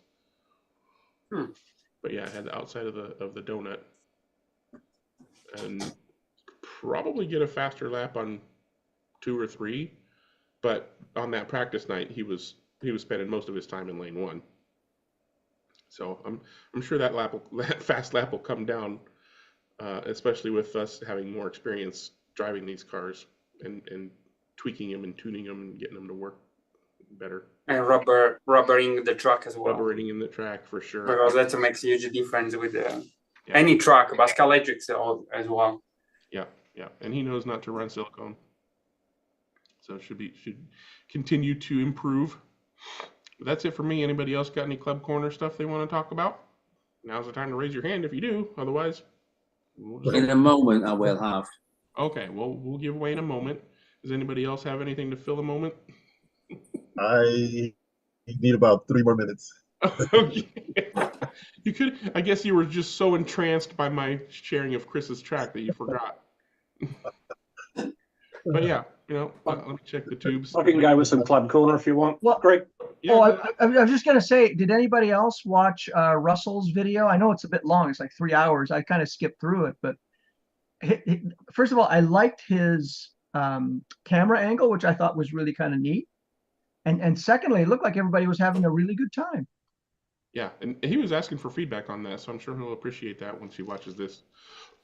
A: But yeah, it had the outside of the donut. And probably get a faster lap on 2 or 3. But on that practice night, he was spending most of his time in lane 1. So I'm sure that fast lap will come down, especially with us having more experience driving these cars and tweaking them and tuning them and getting them to work better.
K: And rubbering the track as well.
A: Rubbering in the track for sure.
K: Because that makes a huge difference with any track, but electrics as well.
A: Yeah. And he knows not to run silicone. So should continue to improve. But that's it for me. Anybody else got any Club Corner stuff they want to talk about? Now's the time to raise your hand if you do. Otherwise,
G: in a moment I will have.
A: Okay, well, we'll give Wayne a moment. Does anybody else have anything to fill a moment?
J: I need about 3 more minutes.
A: Okay. You could. I guess you were just so entranced by my sharing of Chris's track that you forgot. But yeah, you know, let me check the tubes.
C: I can go with some Club Corner if you want.
L: Well,
C: Greg.
A: Yeah,
L: I was just going to say, did anybody else watch Russell's video? I know it's a bit long. It's like 3 hours. I kind of skipped through it, but first of all, I liked his camera angle, which I thought was really kind of neat. And secondly, it looked like everybody was having a really good time.
A: Yeah, and he was asking for feedback on that, so I'm sure he'll appreciate that once he watches this.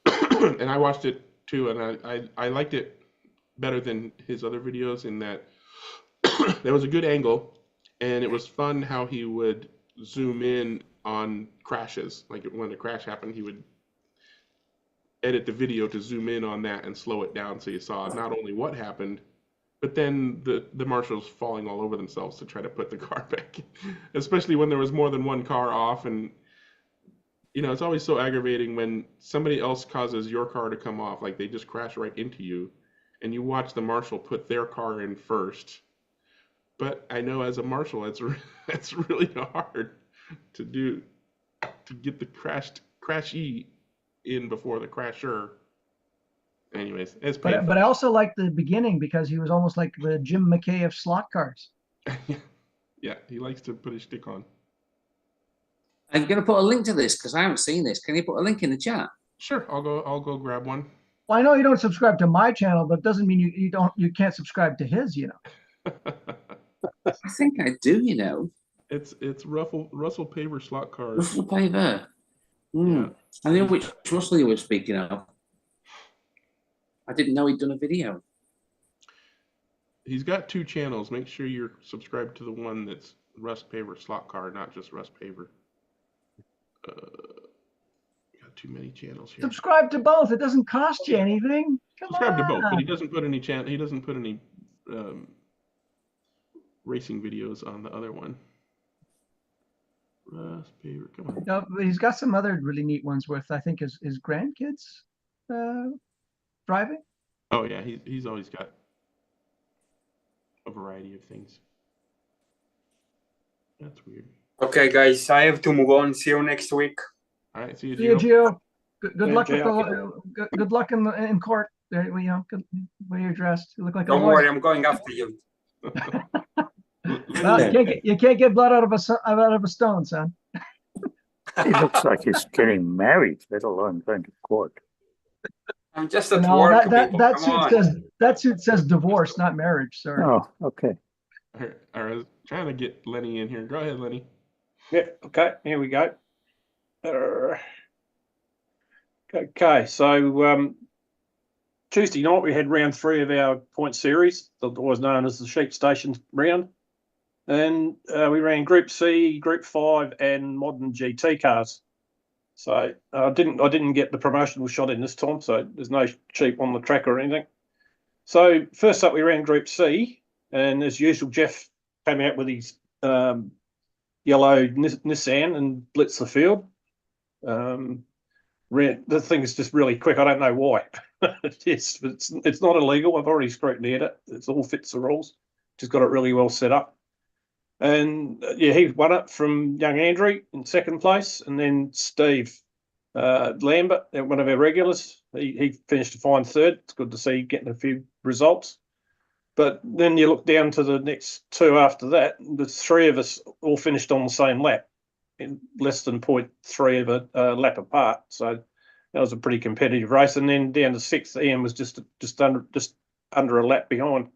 A: And I watched it too, and I liked it better than his other videos in that there was a good angle, and it was fun how he would zoom in on crashes. Like when a crash happened, he would edit the video to zoom in on that and slow it down so you saw not only what happened, but then the marshals falling all over themselves to try to put the car back in, especially when there was more than one car off. And you know, it's always so aggravating when somebody else causes your car to come off, like they just crash right into you, and you watch the marshal put their car in first. But I know as a marshal, it's really hard to do, to get the crashee in before the crasher. Anyways, it's painful.
L: But I also liked the beginning because he was almost like the Jim McKay of slot cars.
A: Yeah, he likes to put his stick on.
G: I'm going to put a link to this because I haven't seen this. Can you put a link in the chat?
A: Sure, I'll go grab one.
L: Well, I know you don't subscribe to my channel, but it doesn't mean you can't subscribe to his,
G: I think I do, you know.
A: It's Russell Paver slot cars.
G: Russell Paver. Hmm.
A: Yeah.
G: I know which Russell you were speaking of. I didn't know he'd done a video.
A: He's got 2 channels. Make sure you're subscribed to the one that's Russ Paver slot car, not just Russ Paver. Got too many channels here.
L: Subscribe to both. It doesn't cost you anything.
A: Subscribe to both, but he doesn't put any racing videos on the other one. Russ Paver, come on.
L: No, but he's got some other really neat ones with, I think, his grandkids driving.
A: Oh yeah, he's always got a variety of things. That's weird.
K: Okay, guys, I have to move on. See you next week.
A: All right, see you,
L: See you,
A: Gio.
L: Gio. Good luck with good luck in court. There, you know, good, way you're dressed. You look like
K: Don't
L: a lawyer.
K: worry, I'm going after you.
L: Well, you can't get blood out of a stone, son.
F: He looks like he's getting married, let alone going to court.
K: I'm just at
L: No,
K: work.
L: that suit says divorce, not marriage. Sorry.
F: Oh, okay.
A: I was trying to get Lenny in here. Go ahead, Lenny.
C: Yeah, okay, here we go. Okay, so Tuesday night we had round 3 of our point series, that was known as the Sheep Station round. And we ran Group C, Group 5, and modern GT cars. So I didn't get the promotional shot in this time, so there's no sheep on the track or anything. So first up we ran Group C, and as usual Jeff came out with his yellow Nissan and blitzed the field. The thing is just really quick. I don't know why. It's not illegal. I've already scrutineered it. It all fits the rules. Just got it really well set up. And yeah, he won it from young Andrew in second place, and then Steve Lambert, one of our regulars, he finished a fine third. It's good to see getting a few results. But then you look down to the next 2 after that, the 3 of us all finished on the same lap, in less than 0.3 of a lap apart. So that was a pretty competitive race. And then down to 6th, Ian was just under a lap behind,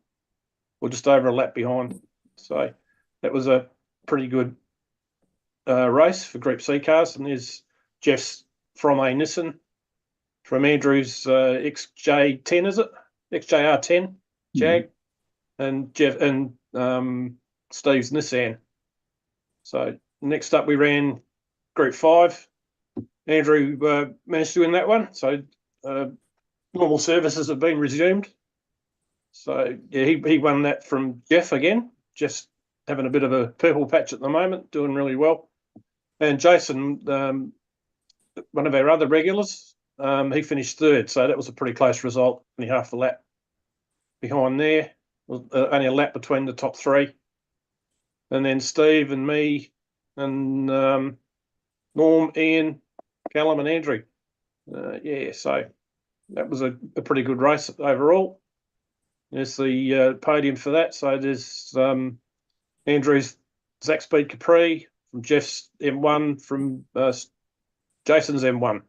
C: or just over a lap behind. So that was a pretty good race for Group C cars. And there's Jeff's from a Nissan, from Andrew's XJ10, is it? XJR10 Jag, and Jeff and Steve's Nissan. So next up we ran Group 5. Andrew managed to win that one. So normal services have been resumed. So yeah, he won that from Jeff again. Jeff's having a bit of a purple patch at the moment, doing really well. And Jason, one of our other regulars, he finished 3rd. So that was a pretty close result, only half a lap behind there. Only a lap between the top 3. And then Steve and me and Norm, Ian, Callum and Andrew. Yeah, so that was a pretty good race overall. There's the podium for that. So there's Andrew's Zac Speed Capri, from Jeff's M1, from Jason's M1.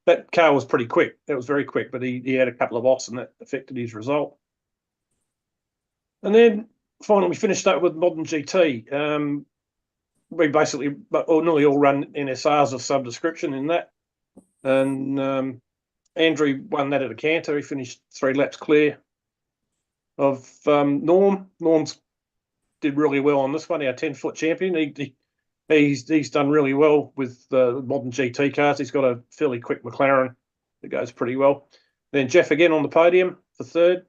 C: That car was pretty quick. That was very quick, but he had a couple of offs and that affected his result. And then finally we finished up with modern GT. We basically nearly all run NSRs of some description in that. And Andrew won that at a canter. He finished 3 laps clear of Norm. Norm's did really well on this one, our 10-foot champion. He's done really well with modern GT cars. He's got a fairly quick McLaren that goes pretty well. Then Jeff again on the podium for 3rd,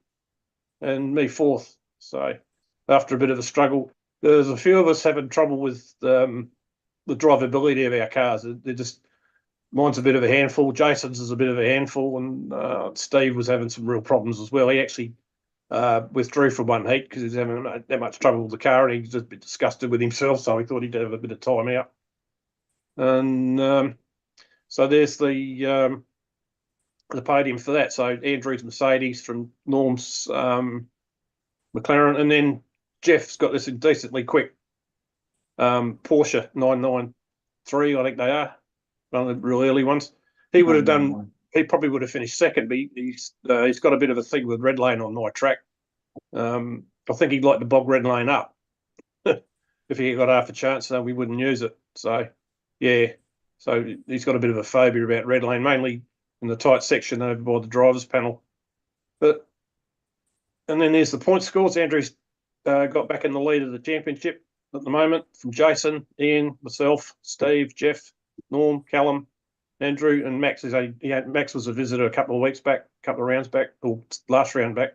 C: and me 4th. So after a bit of a struggle, there's a few of us having trouble with the drivability of our cars. They're just, mine's a bit of a handful. Jason's is a bit of a handful, and Steve was having some real problems as well. He actually withdrew from one heat because he was having that much trouble with the car, and he was just a bit disgusted with himself, so he thought he'd have a bit of time out. And so there's the podium for that. So Andrew's Mercedes, from Norm's McLaren, and then Jeff's got this decently quick Porsche 993, I think they are, one of the real early ones. He would have done he probably would have finished second, but he's got a bit of a thing with red lane on my track. I think he'd like to bog red lane up. If he got half a chance, we wouldn't use it. So, yeah. So he's got a bit of a phobia about red lane, mainly in the tight section over by the driver's panel. And then there's the point scores. Andrew's got back in the lead of the championship at the moment from Jason, Ian, myself, Steve, Jeff, Norm, Callum, Andrew, and Max. Max was a visitor a couple of weeks back, a couple of rounds back, or last round back.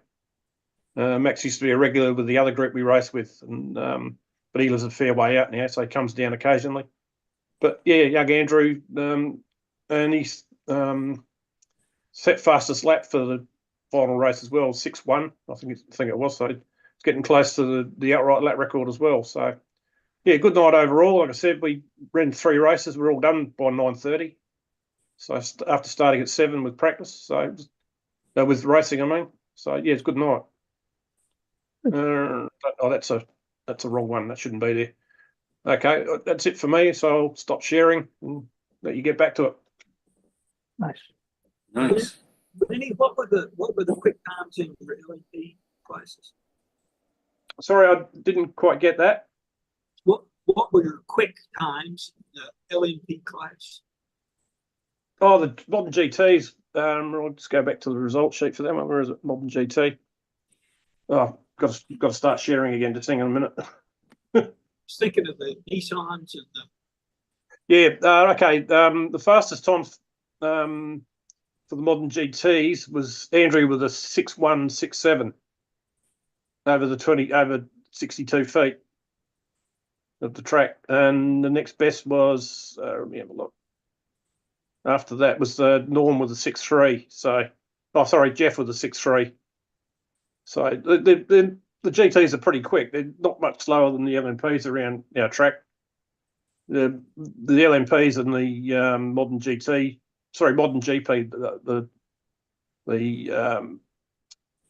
C: Max used to be a regular with the other group we race with, and but he lives a fair way out now, so he comes down occasionally. But yeah, young Andrew, and he's set fastest lap for the final race as well, 6-1, I think it was. So it's getting close to the outright lap record as well. So yeah, good night overall. Like I said, we ran 3 races. We're all done by 9:30. So after starting at 7 with practice, so with racing, I mean. So yeah, it's good night. That's a wrong one. That shouldn't be there. Okay, that's it for me. So I'll stop sharing and let you get back to it.
G: Nice.
E: Lenny, what were the quick times in your LNP classes?
C: Sorry, I didn't quite get that.
E: What were your quick times in the LNP class?
C: Oh, the modern GTs. I'll just go back to the result sheet for that one. Where is it? Modern GT. Oh, got to start sharing again. Just hang on a minute.
E: I was thinking of the Nissans and the.
C: Yeah. Okay. The fastest time for the modern GTs was Andrew with a 6:1.67 over 62 feet of the track, and the next best was let me have a look. After that was Norm with a 6:3. So, Jeff with a 6:3. So the GTs are pretty quick. They're not much slower than the LMPs around our track. The LMPs and the modern GP, the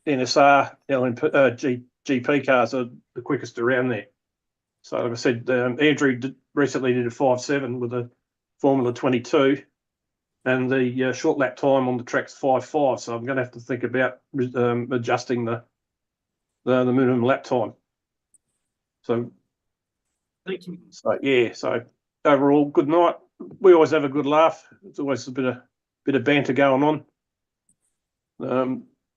C: NSR GP cars are the quickest around there. So like I said, Andrew recently did a 5.7 with a Formula 22, and the short lap time on the track's 5.5. So I'm going to have to think about adjusting the minimum lap time. So,
E: thank you.
C: So yeah, so overall, good night. We always have a good laugh. It's always a bit of banter going on.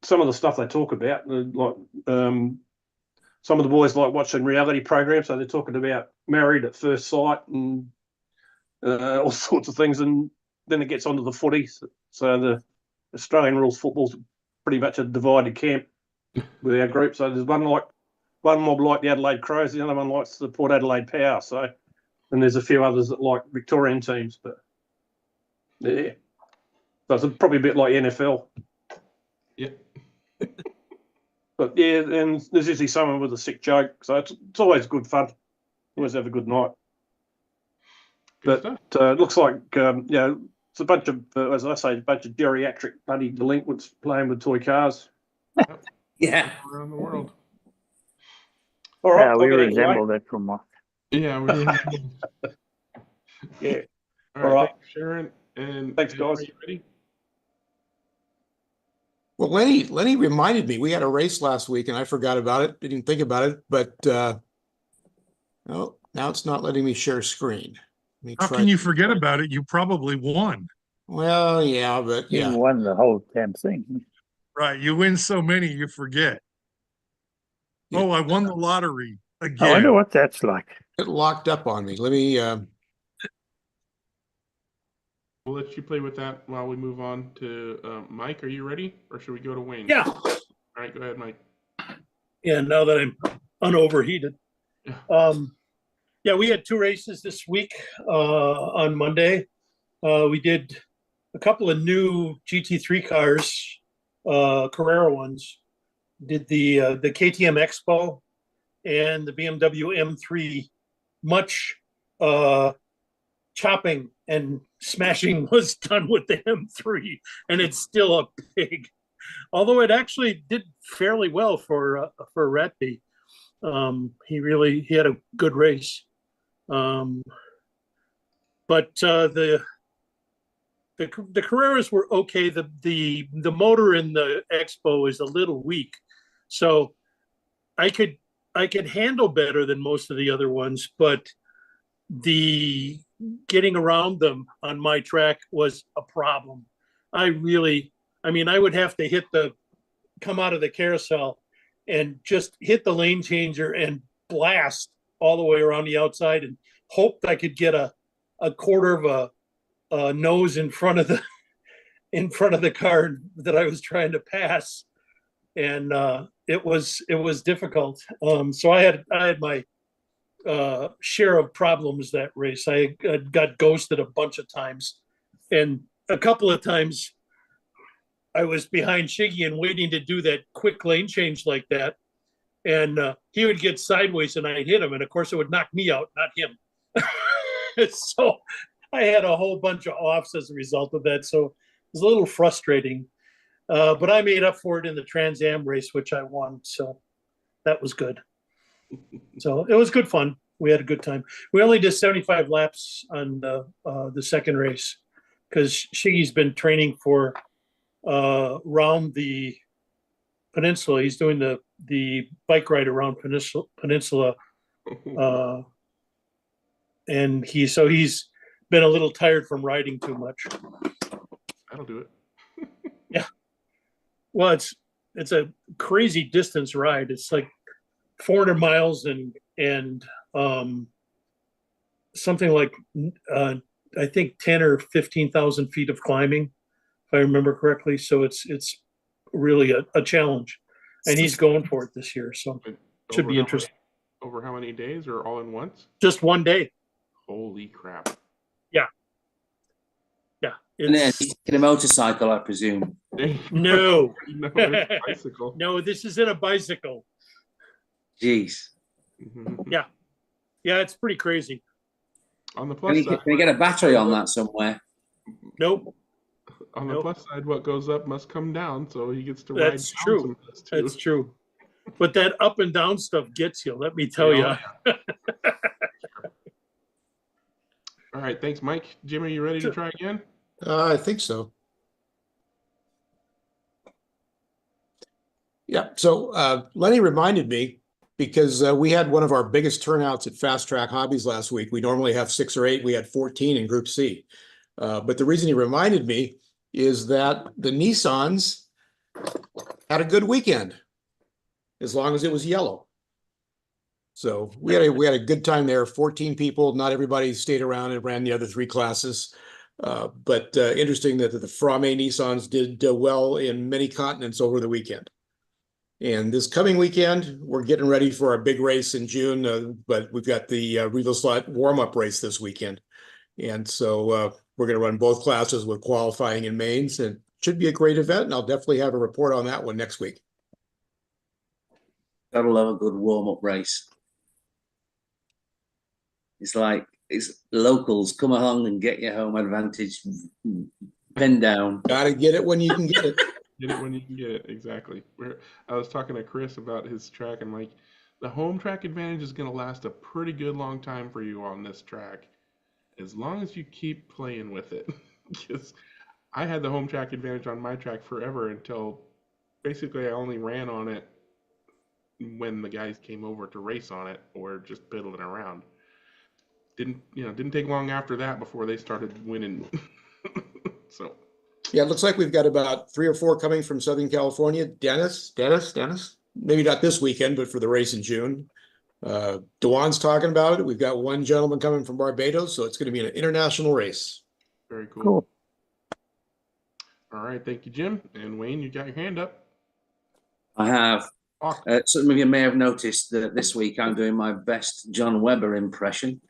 C: Some of the stuff they talk about, like some of the boys like watching reality programs, so they're talking about Married at First Sight and all sorts of things, and then it gets onto the footy. So the Australian rules football's pretty much a divided camp with our group. So there's one mob like the Adelaide Crows, the other one likes the Port Adelaide Power. So, and there's a few others that like Victorian teams, but yeah, so it's probably a bit like NFL.
A: Yeah.
C: But yeah, and there's usually someone with a sick joke, so it's always good fun. Always have a good night. But it looks like it's a bunch of, as I say, a bunch of geriatric bloody delinquents playing with toy cars.
G: Yeah,
A: around the world.
C: All right,
F: Yeah, we resemble that from Mark.
A: Yeah.
C: Yeah.
A: All right. Thanks, Sharon. And
C: thanks, guys.
A: Are you ready?
B: Well, Lenny reminded me we had a race last week and I forgot about it. Didn't even think about it, but oh, now it's not letting me share screen.
M: How can you forget about it? You probably won.
B: Well, yeah, but
F: You
B: yeah.
F: won the whole damn thing.
M: Right. You win so many, you forget.
B: Yeah.
M: Oh, I won the lottery again.
F: I wonder what that's like.
B: It locked up on me. Let me
A: We'll let you play with that while we move on to Mike. Are you ready, or should we go to Wayne?
E: Yeah.
A: All right, go ahead, Mike.
E: Yeah, now that I'm unoverheated. Yeah, we had 2 races this week on Monday. We did a couple of new GT3 cars, Carrera ones. Did the KTM Expo and the BMW M3. Much chopping and smashing was done with the M3, and it's still a pig. Although it actually did fairly well for Ratby. He had a good race. But the the Carreras were okay. The motor in the Expo is a little weak, so I could handle better than most of the other ones, but the getting around them on my track was a problem. I mean, I would have to come out of the carousel and just hit the lane changer and blast all the way around the outside and hoped I could get a quarter of a nose in front of the car that I was trying to pass. And it was difficult. So I had my share of problems that race. I got ghosted a bunch of times, and a couple of times I was behind Shiggy and waiting to do that quick lane change like that, and he would get sideways and I'd hit him, and of course it would knock me out, not him. So I had a whole bunch of offs as a result of that. So it was a little frustrating, but I made up for it in the Trans Am race, which I won. So that was good. So it was good fun. We had a good time. We only did 75 laps on the second race because Shiggy's been training for around the peninsula. He's doing the bike ride around peninsula. And he's been a little tired from riding too much.
A: That'll do it.
E: Yeah. Well, it's a crazy distance ride. It's like 400 miles and something like I think 10 or 15,000 feet of climbing, if I remember correctly. So it's really a challenge, and he's going for it this year. So it should be interesting.
A: Over how many days, or all in once?
E: Just one day.
A: Holy crap!
E: Yeah. Yeah.
G: And then he's taking a motorcycle, I presume.
E: No.
A: No, it's a bicycle.
E: No, this isn't a bicycle.
G: Jeez.
E: Yeah. Yeah, it's pretty crazy.
A: On the plus side,
G: can you get a battery on that somewhere?
E: Nope.
A: On the plus side, what goes up must come down, so he gets to
E: That's
A: ride
E: true.
A: down some too.
E: That's true. But that up and down stuff gets you, let me tell you.
A: All right, thanks, Mike. Jim, are you ready to try again?
B: I think so. Yeah, so Lenny reminded me, because we had one of our biggest turnouts at Fast Track Hobbies last week. We normally have 6 or 8. We had 14 in Group C. But the reason he reminded me is that the Nissans had a good weekend, as long as it was yellow. So we had a good time there. 14 people. Not everybody stayed around and ran the other 3 classes. But interesting that the Frame Nissans did well in many continents over the weekend. And this coming weekend, we're getting ready for our big race in June, but we've got the Revo Slot warm-up race this weekend. And so we're going to run both classes with qualifying in mains, and it should be a great event, and I'll definitely have a report on that one next week.
G: Gotta love a good warm-up race. It's like, it's locals, come along and get your home advantage pinned down.
B: Gotta get it when you can get it.
A: Get it when you can get it, exactly. I was talking to Chris about his track, and like, the home track advantage is going to last a pretty good long time for you on this track, as long as you keep playing with it. Because I had the home track advantage on my track forever until basically I only ran on it when the guys came over to race on it or just piddling around. Didn't take long after that before they started winning. So.
B: Yeah, it looks like we've got about 3 or 4 coming from Southern California. Dennis, maybe not this weekend, but for the race in June. Dewan's talking about it. We've got 1 gentleman coming from Barbados, so it's going to be an international race.
A: Very cool. All right, thank you, Jim. And Wayne, you got your hand up.
G: I have. Some of you may have noticed that this week I'm doing my best John Webber impression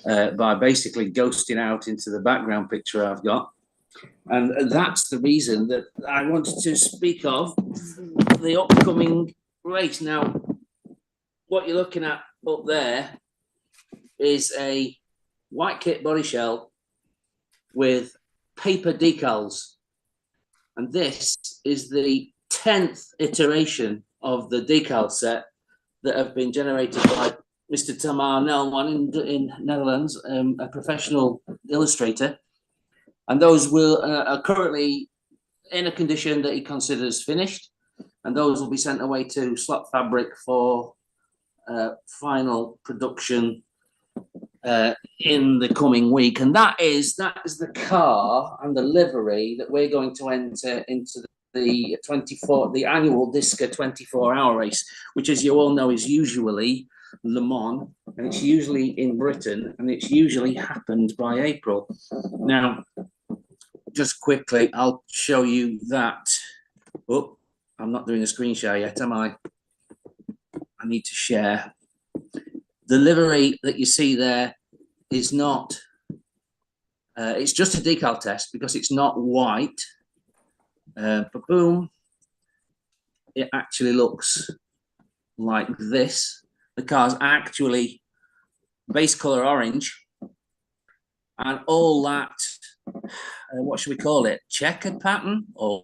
G: by basically ghosting out into the background picture I've got. And that's the reason that I wanted to speak of the upcoming race. Now, what you're looking at up there is a white kit body shell with paper decals. And this is the 10th iteration of the decal set that have been generated by Mr. Tamar Nelman in Netherlands, a professional illustrator. and those will are currently in a condition that he considers finished, and those will be sent away to Slot Fabric for final production in the coming week. And that is the car and the livery that we're going to enter into the annual Disca 24-hour race, which, as you all know, is usually Le Mans, and it's usually in Britain, and it's usually happened by April. Now, just quickly, I'll show you that. Oh, I'm not doing a screen share yet, am I? I need to share. The livery that you see there is not, it's just a decal test because it's not white. But boom, it actually looks like this. The car's actually base color orange, and all that, what should we call it? Checkered pattern or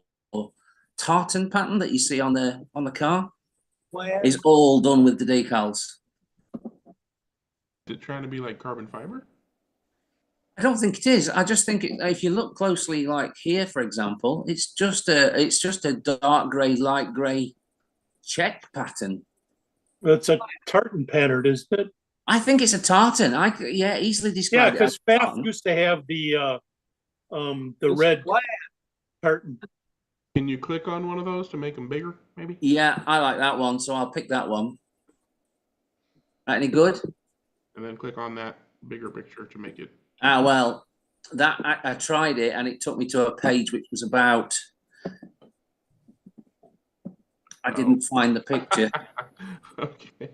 G: tartan pattern that you see on the car is all done with the decals.
A: Is it trying to be like carbon fiber?
G: I don't think it is. I just think if you look closely, like here, for example, it's just a dark grey, light grey check pattern.
C: It's a tartan pattern, isn't it?
G: I think it's a tartan. Yeah, easily described.
C: Yeah, because Pfaff used to have the red tartan.
A: Can you click on one of those to make them bigger, maybe?
G: Yeah, I like that one, so I'll pick that one. Any good?
A: And then click on that bigger picture to make it.
G: Ah, well, that I tried it, and it took me to a page which was about. I didn't find the picture.
A: Okay.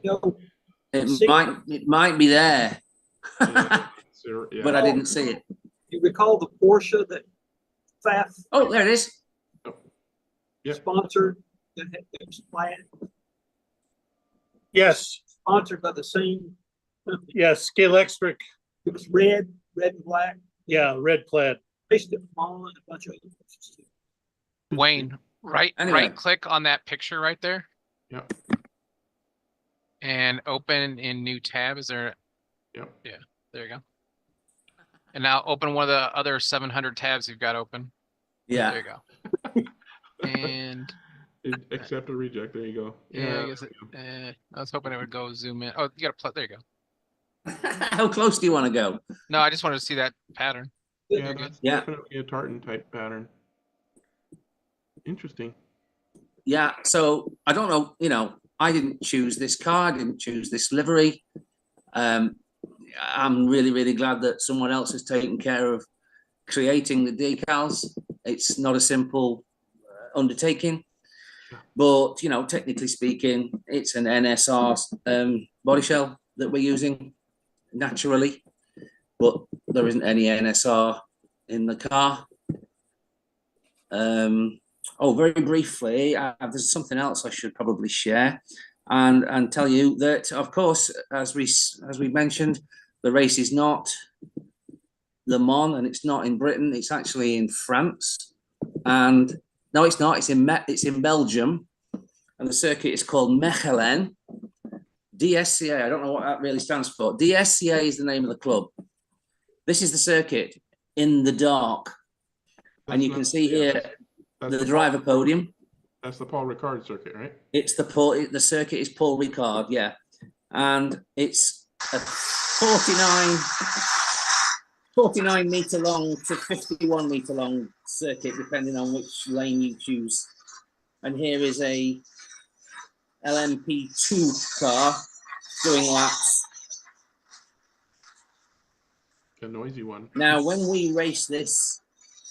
G: It might be there,
A: Yeah.
G: but I didn't see it.
E: You recall the Porsche that Pfaff
G: Oh, there it is.
A: Yep.
E: sponsored? That was flat,
C: Yes,
E: sponsored by the same company.
C: yes, Scalextric.
E: It was red and black.
C: Yeah, red plaid.
E: Based it on a bunch of other places too.
D: Wayne, right click on that picture right there.
A: Yep.
D: And open in new tab. Is there?
A: Yep.
D: Yeah, there you go. And now open one of the other 700 tabs you've got open.
G: Yeah.
D: There you go. And
A: accept or reject. There you go.
D: yeah, I guess I was hoping it would go zoom in. Oh, you got to plug. There you go.
G: How close do you want to go?
D: No, I just wanted to see that pattern.
A: Yeah, that's
G: Yeah.
A: definitely a tartan type pattern. Interesting.
G: Yeah, so I don't know, I didn't choose this car, I didn't choose this livery. I'm really, really glad that someone else has taken care of creating the decals. It's not a simple undertaking, but, technically speaking, it's an NSR body shell that we're using naturally, but there isn't any NSR in the car. Oh, very briefly, there's something else I should probably share and tell you that, of course, as we mentioned, the race is not Le Mans and it's not in Britain. It's actually in France, and no, it's not. It's in Belgium, and the circuit is called Mechelen. DSCA. I don't know what that really stands for. DSCA is the name of the club. This is the circuit in the dark, and you can see here.
A: That's
G: the driver podium.
A: That's the Paul Ricard circuit, right?
G: It's the circuit is Paul Ricard, yeah, and it's a 49 meter long to 51 meter long circuit, depending on which lane you choose. And here is a LMP2 car doing laps.
A: A noisy one.
G: Now, when we race this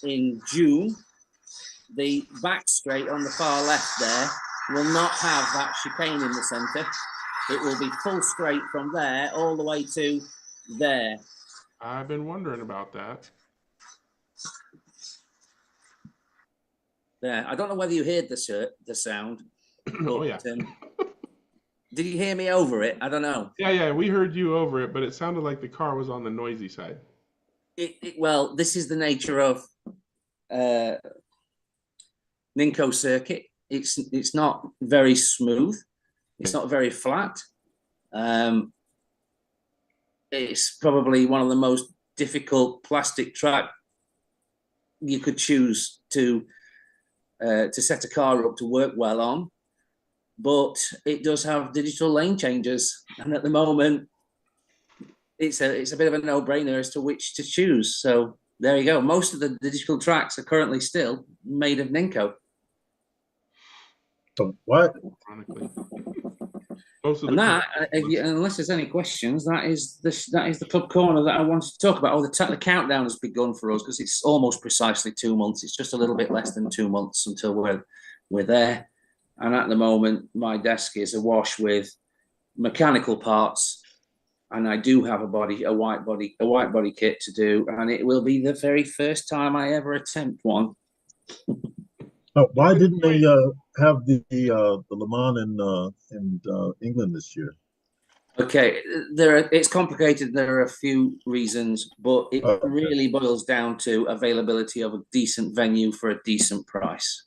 G: in June, the back straight on the far left there will not have that chicane in the centre. It will be full straight from there all the way to there.
A: I've been wondering about that.
G: There. I don't know whether you heard the sound. But,
A: oh yeah.
G: Did you hear me over it? I don't know.
A: Yeah, we heard you over it, but it sounded like the car was on the noisy side.
G: Well, this is the nature of Ninko circuit. It's not very smooth. It's not very flat. It's probably one of the most difficult plastic track you could choose to set a car up to work well on, but it does have digital lane changes, and at the moment, it's a bit of a no-brainer as to which to choose. So there you go. Most of the digital tracks are currently still made of Ninco.
J: So what?
G: And that, unless there's any questions, that is the club corner that I wanted to talk about. Oh, the countdown has begun for us because it's almost precisely 2 months. It's just a little bit less than 2 months until we're there. And at the moment, my desk is awash with mechanical parts, and I do have a white body kit to do, and it will be the very first time I ever attempt one.
J: Why didn't they have the Le Mans in England this year?
G: Okay, it's complicated. There are a few reasons, but it really boils down to availability of a decent venue for a decent price.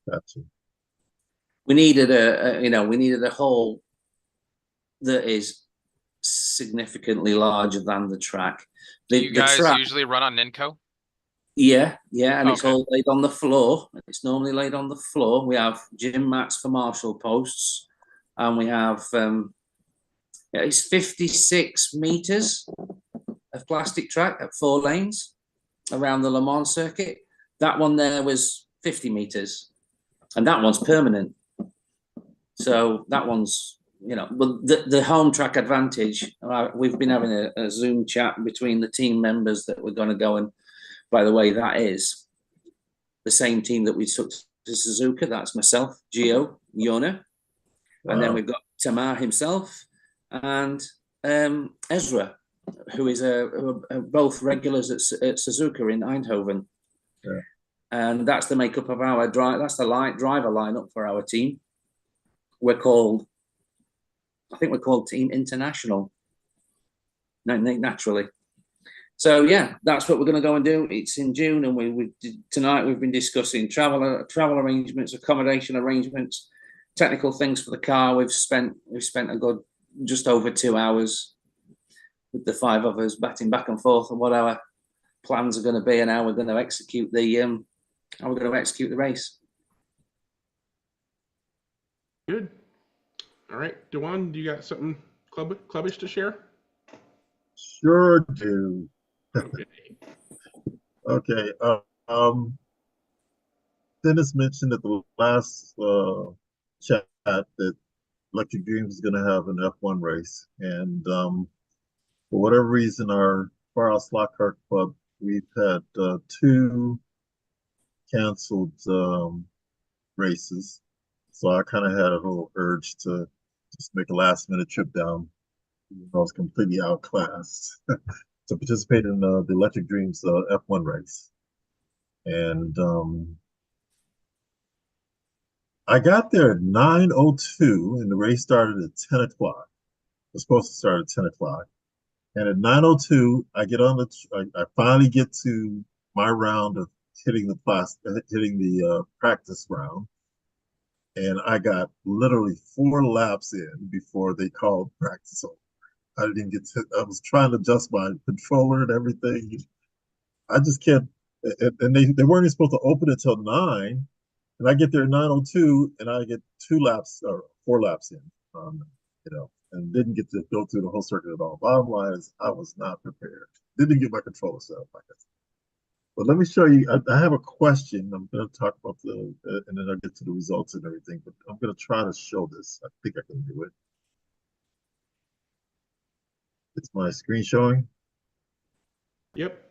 J: Gotcha.
G: We needed a hall that is significantly larger than the track.
D: Do you guys usually run on Ninco?
G: Yeah, and it's all laid on the floor. It's normally laid on the floor. We have gym mats for marshal posts, and we have it's 56 meters of plastic track at 4 lanes around the Le Mans circuit. That one there was 50 meters, and that one's permanent. So that one's, but the home track advantage. We've been having a Zoom chat between the team members that we're going to go and. By the way, that is the same team that we took to Suzuka. That's myself, Gio, Yona, and then we've got Tamar himself and Ezra, who is both regulars at Suzuka in Eindhoven.
J: Yeah.
G: And that's the makeup of our drive. That's the driver lineup for our team. I think we're called Team International. Naturally. So yeah, that's what we're going to go and do. It's in June, and tonight we've been discussing travel arrangements, accommodation arrangements, technical things for the car. We've spent a good just over 2 hours with the 5 of us batting back and forth on what our plans are going to be and how we're going to execute the race.
A: Good. All right, Dewan, do you got something clubbish to share?
J: Sure do.
A: Okay.
J: Okay. Dennis mentioned at the last chat that Electric Dreams is going to have an F1 race, and for whatever reason, our Firehouse Slot Car Club, we've had 2 canceled races, so I kind of had a little urge to just make a last-minute trip down. I was completely outclassed to participate in the Electric Dreams F1 race. And I got there at 9:02, and the race started at 10 o'clock. It was supposed to start at 10 o'clock. And at 9:02, I finally get to my round of hitting the practice round. And I got literally 4 laps in before they called practice over. I didn't get to, I was trying to adjust my controller and everything. I just can't, and they weren't even supposed to open it till 9, and I get there at 9:02, and I get 2 laps or 4 laps in, and didn't get to go through the whole circuit at all. Bottom line is, I was not prepared. Didn't get my controller set up, I guess. But let me show you. I have a question. I'm going to talk about and then I'll get to the results and everything. But I'm going to try to show this. I think I can do it. It's my screen showing.
A: Yep.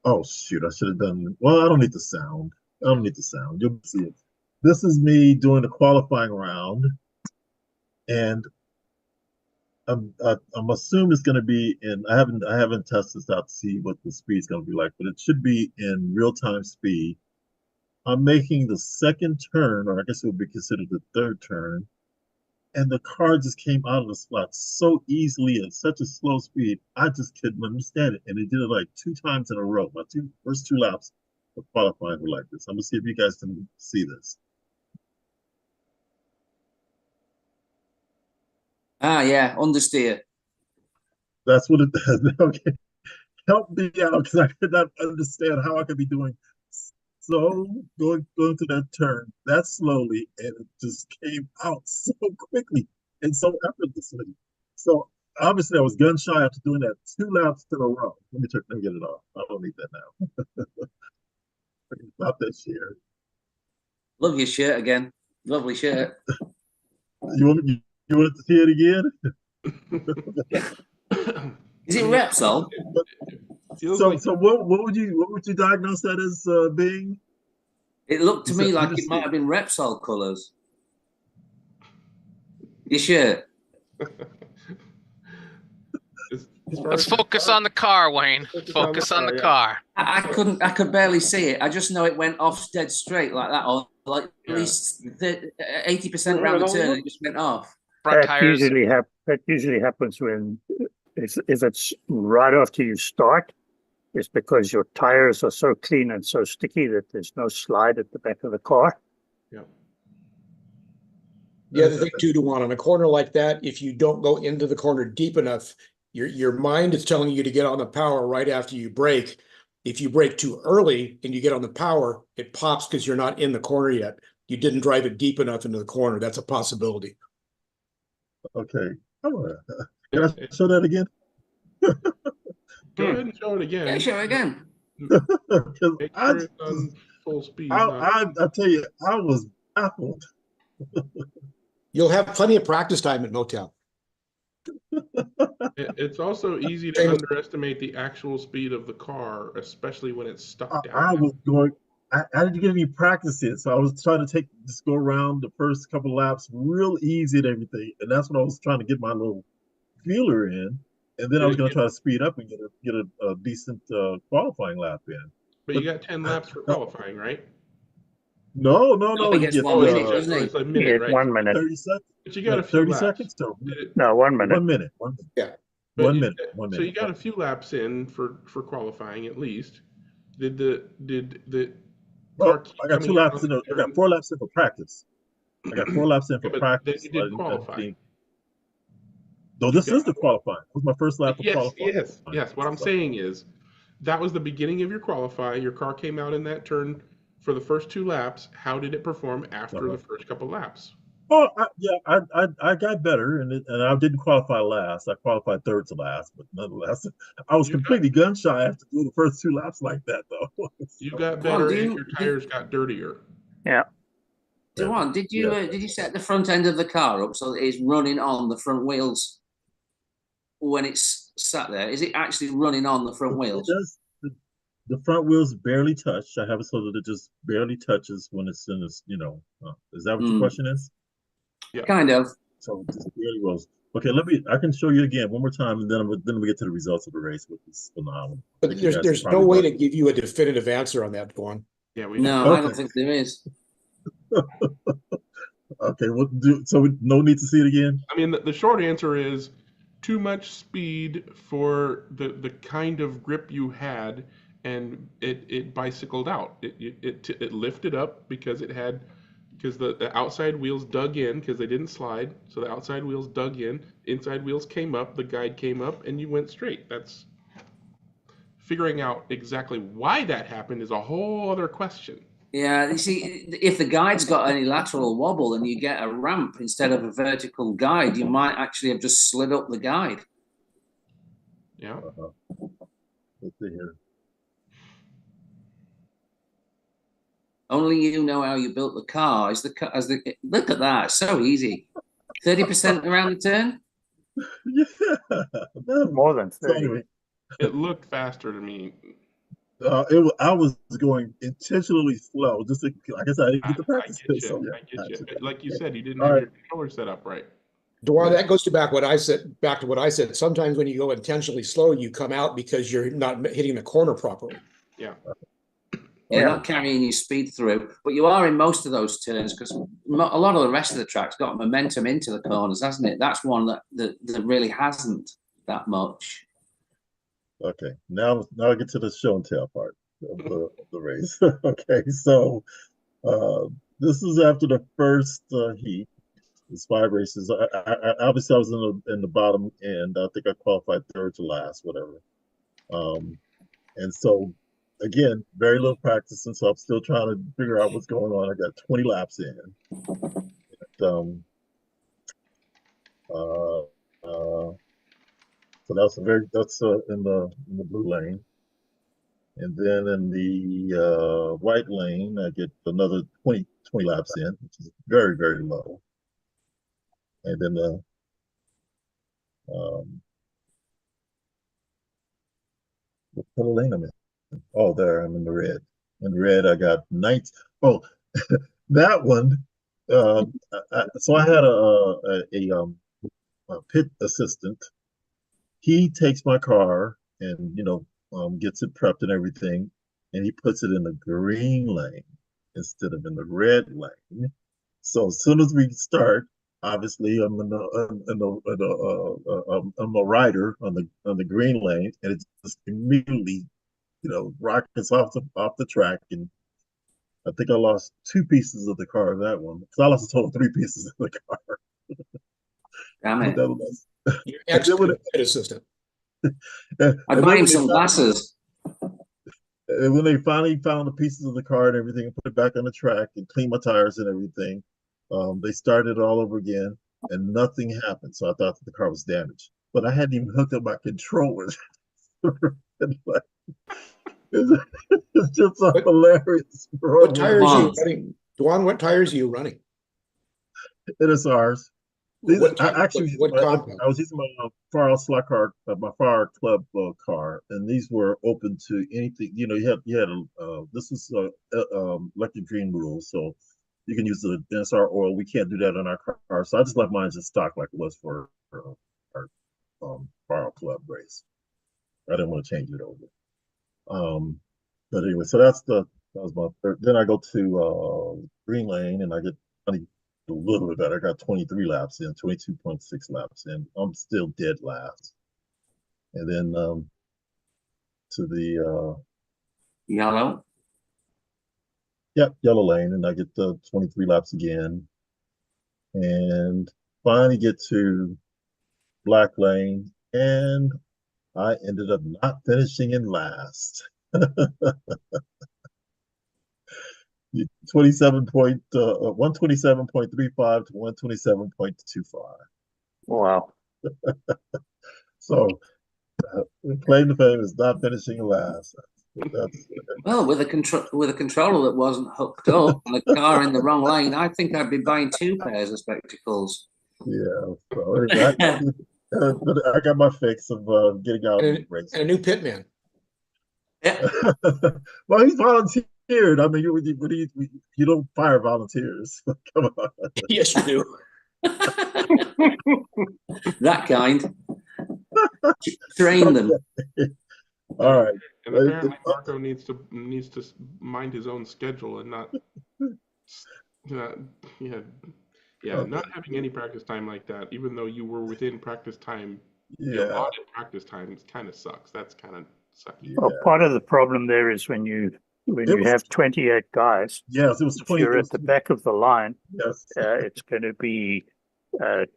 J: Oh shoot! I should have done. Well, I don't need the sound. You'll see it. This is me doing the qualifying round, and I'm assuming it's going to be in. I haven't tested this out to see what the speed's going to be like, but it should be in real-time speed. I'm making the second turn, or I guess it would be considered the third turn, and the car just came out of the slot so easily at such a slow speed. I just couldn't understand it, and they did it like 2 times in a row. My first 2 laps of qualifying were like this. I'm gonna see if you guys can see this.
G: Ah, yeah, understeer.
J: That's what it does. Okay. help me out because I could not understand how I could be doing so going to that turn that slowly, and it just came out so quickly and so effortlessly. So obviously I was gun shy after doing that 2 laps in a row. Let me get it off. I don't need that now. Stop that share.
G: Love your shirt again. Lovely shirt.
J: You want to see it again?
G: Is it Repsol?
J: So what would you diagnose that as being?
G: It looked to me like it might have been Repsol colours. Your shirt.
D: Let's focus on the car, Wayne. Focus on the car.
G: I could barely see it. I just know it went off dead straight like that, or like at least 80% around the turn. It just went off.
F: That usually happens when if it's right after you start. It's because your tires are so clean and so sticky that there's no slide at the back of the car.
A: Yeah.
B: The other thing too, Dewan, on a corner like that, if you don't go into the corner deep enough, your mind is telling you to get on the power right after you brake. If you brake too early and you get on the power, it pops because you're not in the corner yet. You didn't drive it deep enough into the corner. That's a possibility.
J: Okay. Can I show that again?
A: Go ahead and show it again.
G: Yeah, show it again.
A: Make sure it's on full speed.
J: I tell you, I was baffled.
B: You'll have plenty of practice time at Motown.
A: It's also easy to underestimate the actual speed of the car, especially when it's stuck down.
J: I was going. I didn't get any practice yet, so I was trying to just go around the first couple laps real easy and everything, and that's when I was trying to get my little feeler in. And then I was going to try to speed up and get a decent qualifying lap in.
A: But you got 10 laps for qualifying, right?
J: No.
G: You get 1 minute, doesn't
A: It's a
G: it?
A: minute, right?
F: 1 minute.
J: 30 seconds.
A: But you got a few
J: 30
A: laps.
J: seconds to
F: No, 1 minute.
J: 1 minute.
B: Yeah.
A: But
J: 1 minute. 1
A: So
J: minute.
A: you got a few laps in for qualifying at least. Did the car keep
J: I got 2
A: coming
J: laps
A: in
J: in. I got 4 laps in for practice. I got 4 laps in for
A: but
J: practice.
A: then you did qualify.
J: No, this is the qualifying. This was my first lap of qualifying.
A: Yes. What I'm saying is that was the beginning of your qualify. Your car came out in that turn for the first 2 laps. How did it perform after the first couple laps?
J: Oh, I got better, and I didn't qualify last. I qualified third to last, but nonetheless, I was completely gun shy after doing the first 2 laps like that, though.
A: You got better, and your tires got dirtier.
F: Yeah.
G: Dewan, did you set the front end of the car up so that it's running on the front wheels when it's sat there? Is it actually running on the front wheels?
J: The front wheels barely touch. I have it so that it just barely touches when it's in this, is that what your question is?
A: Yeah.
G: Kind of.
J: So it just barely rolls. Okay, I can show you again one more time, and then we get to the results of the race, which is phenomenal.
B: But there's no way to give you a definitive answer on that, Dewan.
A: Yeah,
G: I don't think there is.
J: Okay, no need to see it again?
A: I mean, the short answer is too much speed for the kind of grip you had, and it bicycled out. It lifted up because the outside wheels dug in because they didn't slide. So the outside wheels dug in, inside wheels came up, the guide came up, and you went straight. That's figuring out exactly why that happened is a whole other question.
G: Yeah, you see, if the guide's got any lateral wobble and you get a ramp instead of a vertical guide, you might actually have just slid up the guide.
A: Yeah.
J: Let's see here.
G: Only you know how you built the car. Look at that, so easy. 30% around the turn.
J: Yeah,
F: more than 30.
J: Anyway,
A: it looked faster to me.
J: I was going intentionally slow, just like I said, I didn't get the practice.
A: I get you. Like you said, you didn't have your controller set up right.
B: Dewan, that goes back to what I said. Sometimes when you go intentionally slow, you come out because you're not hitting the corner properly.
A: Yeah.
G: You're not carrying your speed through, but you are in most of those turns because a lot of the rest of the track's got momentum into the corners, hasn't it? That's one that really hasn't that much.
J: Okay, now I get to the show and tell part of the race. Okay, so this is after the first heat. It's 5 races. I obviously I was in the bottom, and I think I qualified third to last, whatever. And so again, very little practice, and so I'm still trying to figure out what's going on. I got 20 laps in. And, so that's in the blue lane. And then in the white lane, I get another 20 laps in, which is very, very low. And then what color lane I'm in? Oh, there, I'm in the red. In the red, I got 19. Oh, that one. So I had a pit assistant. He takes my car and gets it prepped and everything, and he puts it in the green lane instead of in the red lane. So as soon as we start, obviously I'm I'm a rider on the green lane, and it just immediately rockets off the track, and I think I lost 2 pieces of the car in that one. Because I lost a total of 3 pieces of the car.
G: Damn it.
B: You're excellent pit assistant.
G: I buy him some glasses.
J: And when they finally found the pieces of the car and everything and put it back on the track and cleaned my tires and everything, they started it all over again and nothing happened. So I thought that the car was damaged. But I hadn't even hooked up my controllers. It's just so hilarious.
B: What tires are you running? Dwan, what tires are you running?
J: NSRs.
B: What
J: I was using my Far Slot car, my Far Club car, and these were open to anything. You had this is electric dream rules, so you can use the NSR oil. We can't do that on our car, so I just left mine just stock like it was for our Far Club race. I didn't want to change it over. But anyway, so that was my third. Then I go to green lane, and I get a little bit better. I got 23 laps in, 22.6 laps in. I'm still dead last. And then to the
G: yellow.
J: Yep, yellow lane, and I get the 23 laps again. And finally get to black lane, and I ended up not finishing in last. 127.35 to 127.25.
F: Wow.
J: So claim to fame is not finishing last.
G: Well, with a controller that wasn't hooked up and a car in the wrong lane, I think I'd be buying 2 pairs of spectacles.
J: Yeah, so I got my fix of getting out and racing.
B: And a new pitman.
G: Yeah.
J: Well, he's volunteered. I mean, you don't fire volunteers. Come on.
B: Yes, you do.
G: That kind. Train them.
J: All right.
A: And apparently Marco needs to mind his own schedule and not not having any practice time like that, even though you were within practice time.
J: Yeah.
A: Allotted practice time kind of sucks. That's kind of sucky.
F: Well, part of the problem there is when you have 28 guys.
J: Yes, it was 20.
F: If you're at the back of the line,
J: yes,
F: it's going to be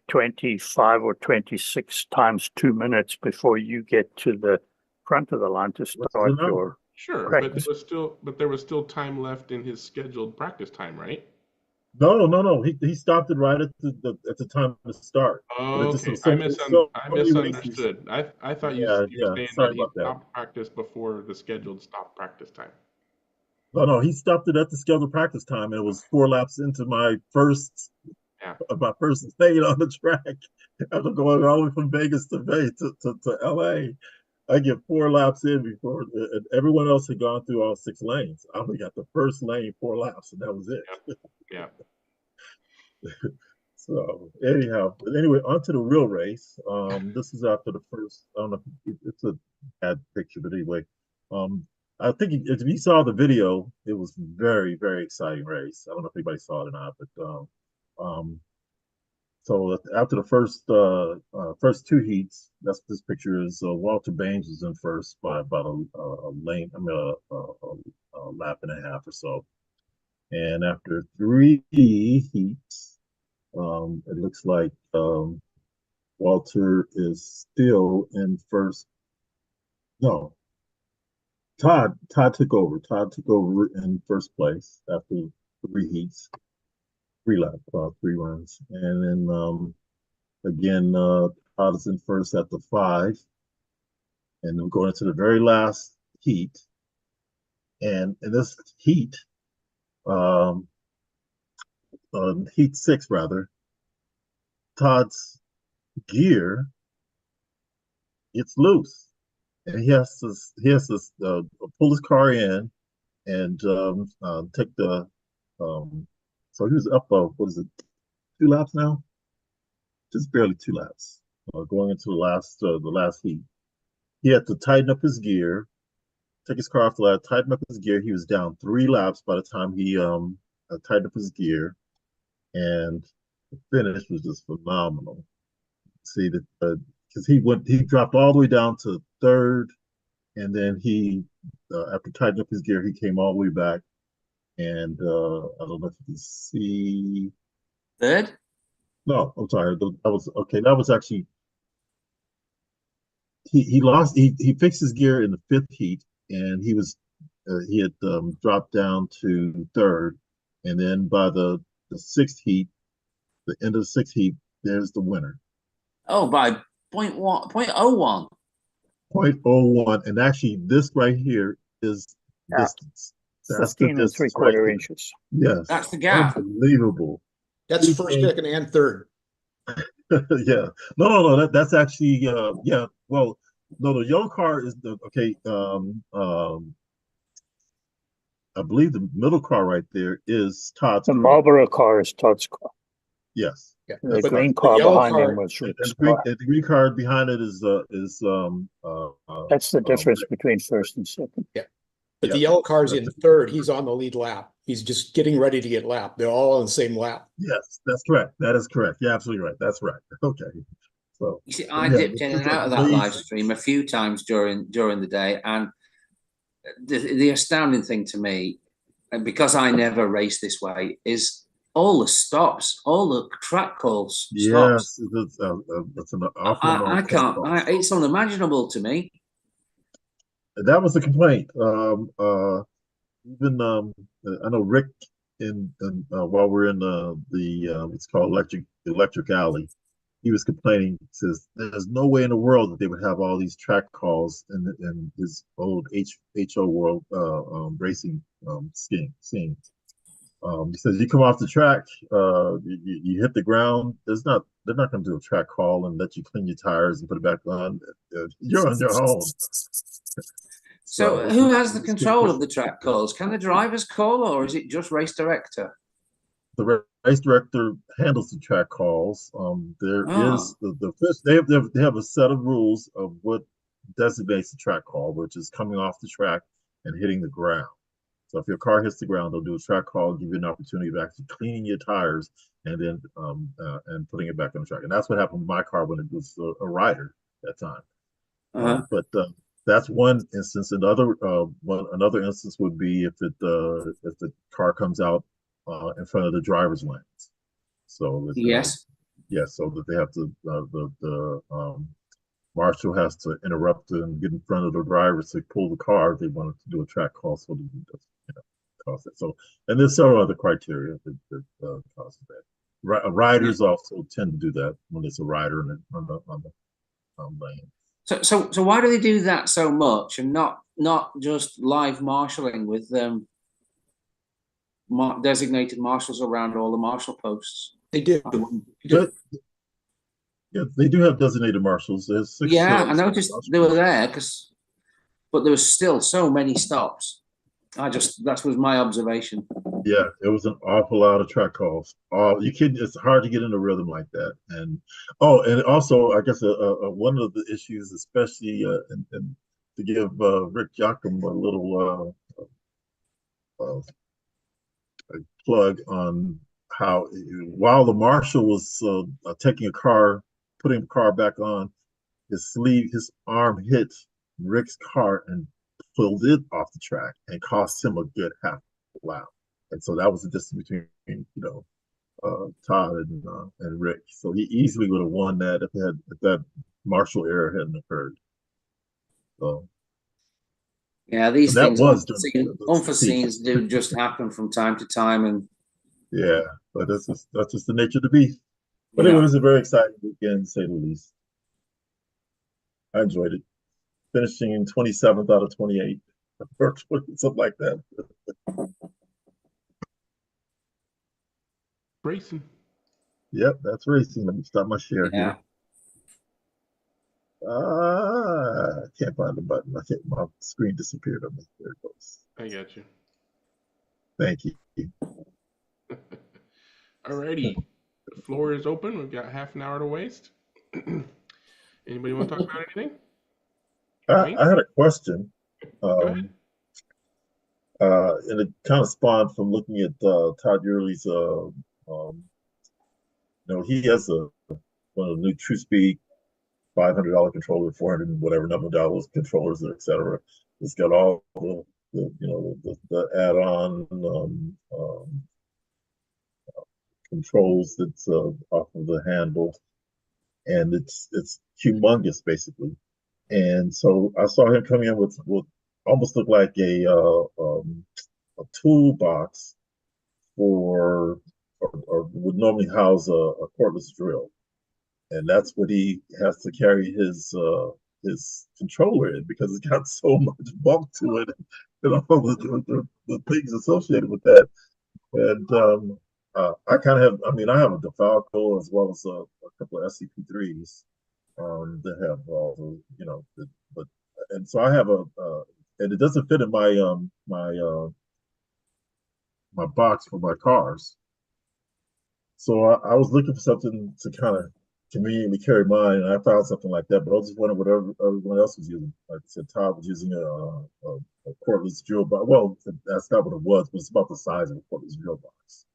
F: 25 or 26 times 2 minutes before you get to the front of the line to start your practice.
A: But there was still time left in his scheduled practice time, right?
J: No. He stopped it right at the time to start.
A: Oh, okay. I misunderstood. I thought you were saying that he stopped practice before the scheduled stop practice time.
J: No, he stopped it at the scheduled practice time, and it was 4 laps into my first staying on the track. After going all the way from Vegas to LA, I get 4 laps in before everyone else had gone through all 6 lanes. I only got the first lane 4 laps, and that was it.
A: Yeah.
J: So anyhow, but anyway, on to the real race. This is after the first. I don't know if it's a bad picture, but anyway, I think if you saw the video, it was very, very exciting race. I don't know if anybody saw it or not, but so after the first 2 heats, that's what this picture is. Walter Baines was in first by about a lap and a half or so, and after 3 heats, it looks like Walter is still in first. No, Todd took over. Todd took over in first place after 3 heats, 3 laps, 3 runs, and then again Todd is in first at the 5, and then going into the very last heat. And in this heat, heat 6 rather, Todd's gear gets loose, and he has to pull his car in and take the so he was up what is it, 2 laps now, just barely 2 laps going into the last heat. He had to tighten up his gear, take his car off the ladder, tighten up his gear. He was down 3 laps by the time he tightened up his gear, and the finish was just phenomenal. See that because he dropped all the way down to 3rd, and then he after tightening up his gear, he came all the way back, and I don't know if you can see
G: 3rd.
J: No, I'm sorry. That was okay. That was actually he fixed his gear in the 5th heat, and he had dropped down to 3rd, and then by the 6th heat, the end of the 6th heat, there's the winner.
G: Oh, by 0.1, 0.01.
J: 0.01, and actually this right here is distance.
F: That's 15 and 3/4 inches.
J: Yes,
G: that's the gap.
J: Unbelievable.
B: That's first, second, and third.
J: Yeah. No. That's actually yeah. Well, no, the yellow car is the okay. I believe the middle car right there is Todd's
F: The
J: car.
F: Marlboro car is Todd's car.
J: Yes.
F: Yeah, the green car behind him was Rick's car.
J: The green car behind it is
F: That's the difference between first and second.
B: Yeah. But the yellow car's in 3rd. He's on the lead lap. He's just getting ready to get lapped. They're all on the same lap.
J: Yes, that's correct. That is correct. You're absolutely right. That's right. Okay. So
G: you see, I dipped in and out of that live stream a few times during the day, and the astounding thing to me, and because I never race this way, is all the stops, all the track calls.
J: Yes,
G: stops.
J: That's an awful
G: I can't. It's unimaginable to me.
J: That was a complaint. Even I know Rick while we're in the it's called Electric Alley, he was complaining. Says there's no way in the world that they would have all these track calls in his old HO World racing scene. He says you come off the track, you hit the ground. They're not going to do a track call and let you clean your tires and put it back on. You're on your own.
G: So who has the control of the track calls? Can the drivers call, or is it just race director?
J: The race director handles the track calls. There is the first they have a set of rules of what designates the track call, which is coming off the track and hitting the ground. So if your car hits the ground, they'll do a track call, give you an opportunity of actually cleaning your tires and then and putting it back on the track. And that's what happened with my car when it was a rider at that time. But that's one instance. Another instance would be if the car comes out in front of the driver's lanes. So that, so that they have to the marshal has to interrupt and get in front of the drivers to pull the car if they wanted to do a track call. So that, cause it. So and there's several other criteria that causes that. Riders also tend to do that when it's a rider on the lane.
G: So why do they do that so much and not just live marshalling with designated marshals around all the marshal posts?
B: They do.
J: Yeah, they do have designated marshals. There's 6.
G: Yeah, I noticed they were there but there was still so many stops. That was my observation.
J: Yeah, it was an awful lot of track calls. It's hard to get in a rhythm like that. And also, I guess one of the issues, especially and to give Rick Jocham a little a plug on how while the marshal was taking putting the car back on, his arm hit Rick's car and pulled it off the track and cost him a good half a lap. And so that was the distance between Todd and Rick. So he easily would have won that if that marshal error hadn't occurred. So
G: Yeah, these
J: And that
G: things,
J: was during the peak.
G: unforeseens do just happen from time to time, and
J: Yeah, but that's just the nature of the beast. But
G: yeah.
J: it was a very exciting weekend, to say the least. I enjoyed it. Finishing in 27th out of 28, or 20, something like that.
A: Racing.
J: Yep, that's racing. Let me stop my share
G: Yeah.
J: here. I can't find the button. My screen disappeared on me. There it goes.
A: I got you.
J: Thank you.
A: Alrighty. The floor is open. We've got half an hour to waste. Anybody want to talk about anything?
J: I had a question.
A: Go ahead.
J: And it kind of spawned from looking at Todd Gurley's. He has one of the new TrueSpeed $500 controller, 400 and whatever number of dollars controllers, etc. It's got all the add-on controls that's off of the handle, and it's humongous basically. And so I saw him coming in with almost looked like a toolbox or would normally house a cordless drill, and that's what he has to carry his controller in, because it's got so much bulk to it and all the things associated with that. And I kind of have, I have a DeFalco as well as a couple of SCP-3s that have all but and so I have and it doesn't fit in my box for my cars. So I was looking for something to kind of conveniently carry mine, and I found something like that. But I was just wondering what everyone else was using. Like I said, Todd was using a cordless drill box. Well, that's not what it was, but it's about the size of a cordless drill box.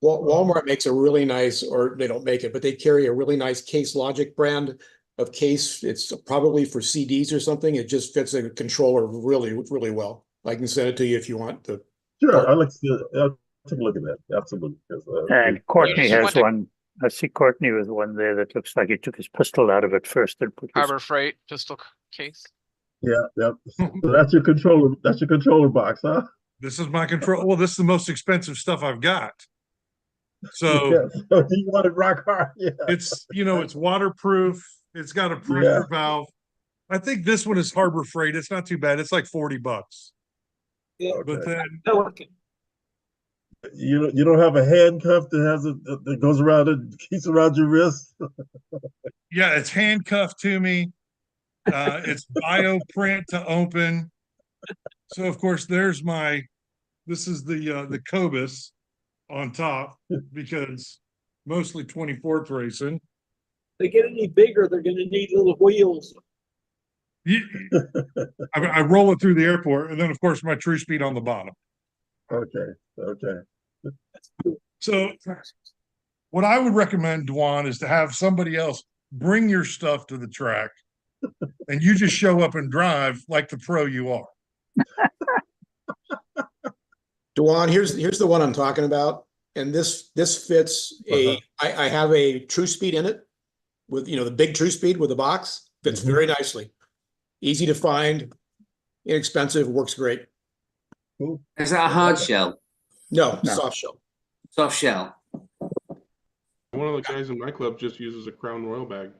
B: Well, Walmart makes a really nice, or they don't make it, but they carry a really nice Case Logic brand of case. It's probably for CDs or something. It just fits a controller really, really well. I can send it to you if you want to.
J: Sure, I'll take a look at that. Absolutely.
F: And Courtney has one. I see Courtney with one there that looks like he took his pistol out of it first and put his...
D: Harbor Freight pistol case.
J: Yeah. So that's your controller. That's your controller box, huh?
M: This is my control. Well, this is the most expensive stuff I've got. So,
J: so you want it rock hard? Yeah.
M: It's it's waterproof. It's got a pressure valve. I think this one is Harbor Freight. It's not too bad. It's like $40.
E: Yeah,
M: but then
J: you don't have a handcuff that goes around and keeps around your wrist.
M: Yeah, it's handcuffed to me. It's bioprint to open. So of course this is the Cobus on top, because mostly 24th racing.
E: If they get any bigger, they're going to need little wheels.
M: I roll it through the airport, and then of course my TrueSpeed on the bottom.
J: Okay.
M: So what I would recommend, Dwan, is to have somebody else bring your stuff to the track, and you just show up and drive like the pro you are.
B: Dwan, here's the one I'm talking about, and this fits I have a TrueSpeed in it with the big TrueSpeed with the box. Fits very nicely, easy to find, inexpensive, works great.
J: Cool.
G: Is that a hard shell?
B: No, soft shell.
G: Soft shell.
A: One of the guys in my club just uses a Crown Royal bag.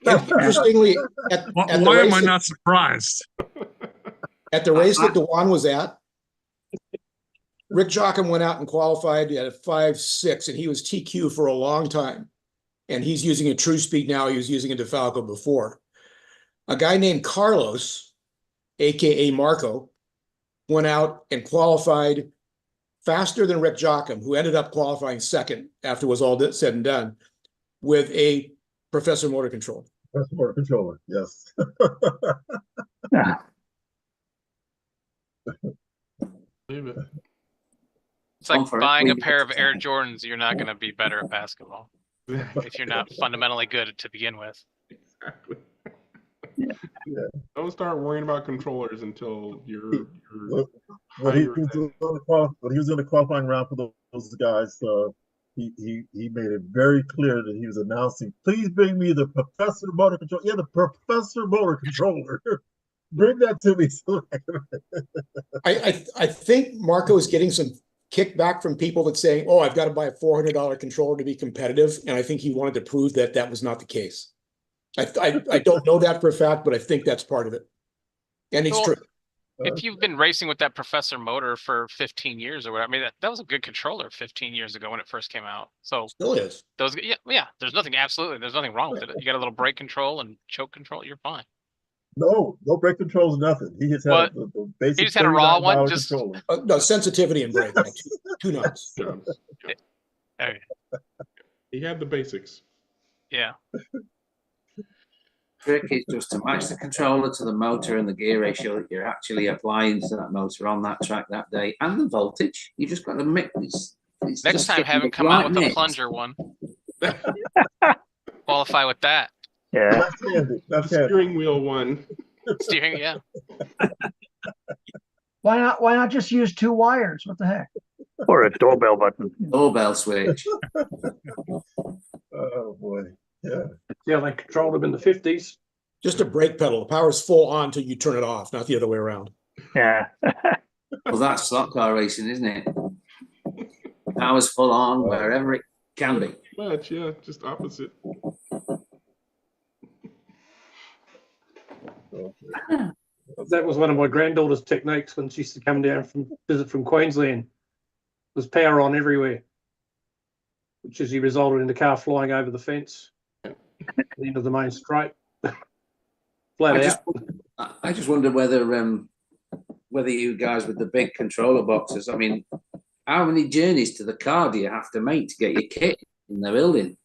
B: Interestingly,
M: why am I not surprised?
B: At the race that Dwan was at, Rick Jocham went out and qualified at a 5.6, and he was TQ for a long time. And he's using a TrueSpeed now. He was using a DeFalco before. A guy named Carlos, aka Marco, went out and qualified faster than Rick Jocham, who ended up qualifying second after it was all said and done, with a Professor motor control.
J: Professor motor controller, yes.
A: Leave it.
D: It's like buying a pair of Air Jordans. You're not going to be better at basketball if you're not fundamentally good to begin with.
A: Exactly. Don't start worrying about controllers until you're
J: when he was in the qualifying round for those guys, he made it very clear that he was announcing, "Please bring me the Professor motor controller." Yeah, the Professor motor controller. Bring that to me. So
B: I think Marco is getting some kickback from people that saying, "Oh, I've got to buy a $400 controller to be competitive," and I think he wanted to prove that that was not the case. I don't know that for a fact, but I think that's part of it, and it's
D: Well,
B: true.
D: if you've been racing with that Professor motor for 15 years or whatever, I mean, that was a good controller 15 years ago when it first came out. So
B: Still is.
D: those, yeah, there's nothing wrong with it. You got a little brake control and choke control, you're fine.
J: no brake controls, nothing. He just had
D: What?
J: the basic
D: He just had a raw one, just
J: controller.
B: No, sensitivity and brake, like two knots.
D: okay.
A: He had the basics.
D: Yeah.
G: Trick is just to match the controller to the motor and the gear ratio that you're actually applying to that motor on that track that day, and the voltage. You just got to mix. It's
D: Next
G: just
D: time,
G: getting
D: have him
G: the
D: come
G: right
D: out with a
G: mix.
D: plunger one. Qualify with that.
F: Yeah.
J: That's
A: Steering wheel one.
D: Steering, yeah.
L: Why not just use 2 wires? What the heck?
F: Or a doorbell button.
G: Doorbell switch.
J: Oh boy, yeah.
C: See how they controlled them in the 50s.
B: Just a brake pedal. The power's full on until you turn it off, not the other way around.
F: Yeah.
G: Well, that's slot car racing, isn't it? Power's full on wherever it can be.
A: Much, yeah, just opposite.
C: That was one of my granddaughter's techniques when she used to come down from visit from Queensland. There's power on everywhere, which usually resulted in the car flying over the fence at the end of the main straight. Flat out.
G: I just wonder whether you guys with the big controller boxes, I mean, how many journeys to the car do you have to make to get your kit in the building?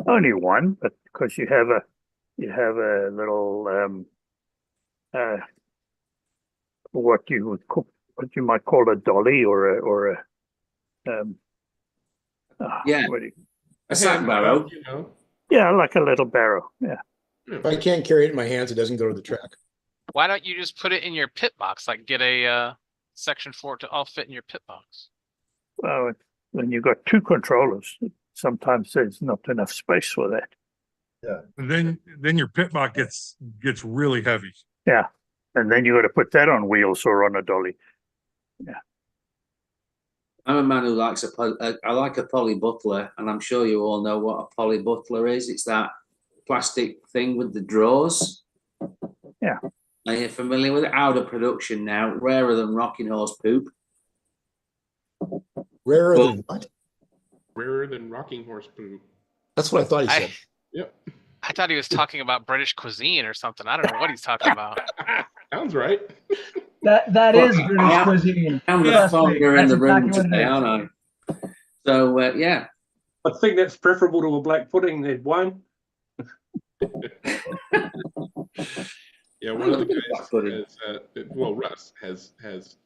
F: Only one, but because you have a little what you might call a dolly or a
G: yeah,
F: what do you,
G: a sack barrow.
A: You know.
F: yeah, like a little barrow. Yeah.
B: If I can't carry it in my hands, it doesn't go to the track.
D: Why don't you just put it in your pit box? Like get a section for it to all fit in your pit box.
F: Well, when you've got 2 controllers, sometimes there's not enough space for that.
J: Yeah.
M: And then your pit box gets really heavy.
F: Yeah. And then you got to put that on wheels or on a dolly. Yeah.
G: I'm a man who likes I like a poly butler, and I'm sure you all know what a poly butler is. It's that plastic thing with the drawers.
F: Yeah.
G: Are you familiar with it? Out of production now, rarer than rocking horse poop.
B: Rarer than what?
A: Rarer than rocking horse poop.
B: That's what I thought he said.
A: Yep.
D: I thought he was talking about British cuisine or something. I don't know what he's talking about.
A: Sounds right.
L: That is British cuisine.
G: I'm the
L: Trust me,
G: founder in
L: that's
G: the room
L: exactly what it
G: today,
L: is.
G: aren't I? So, yeah.
C: I think that's preferable to a black pudding there, Wayne.
A: Yeah, one of the guys has, Russ has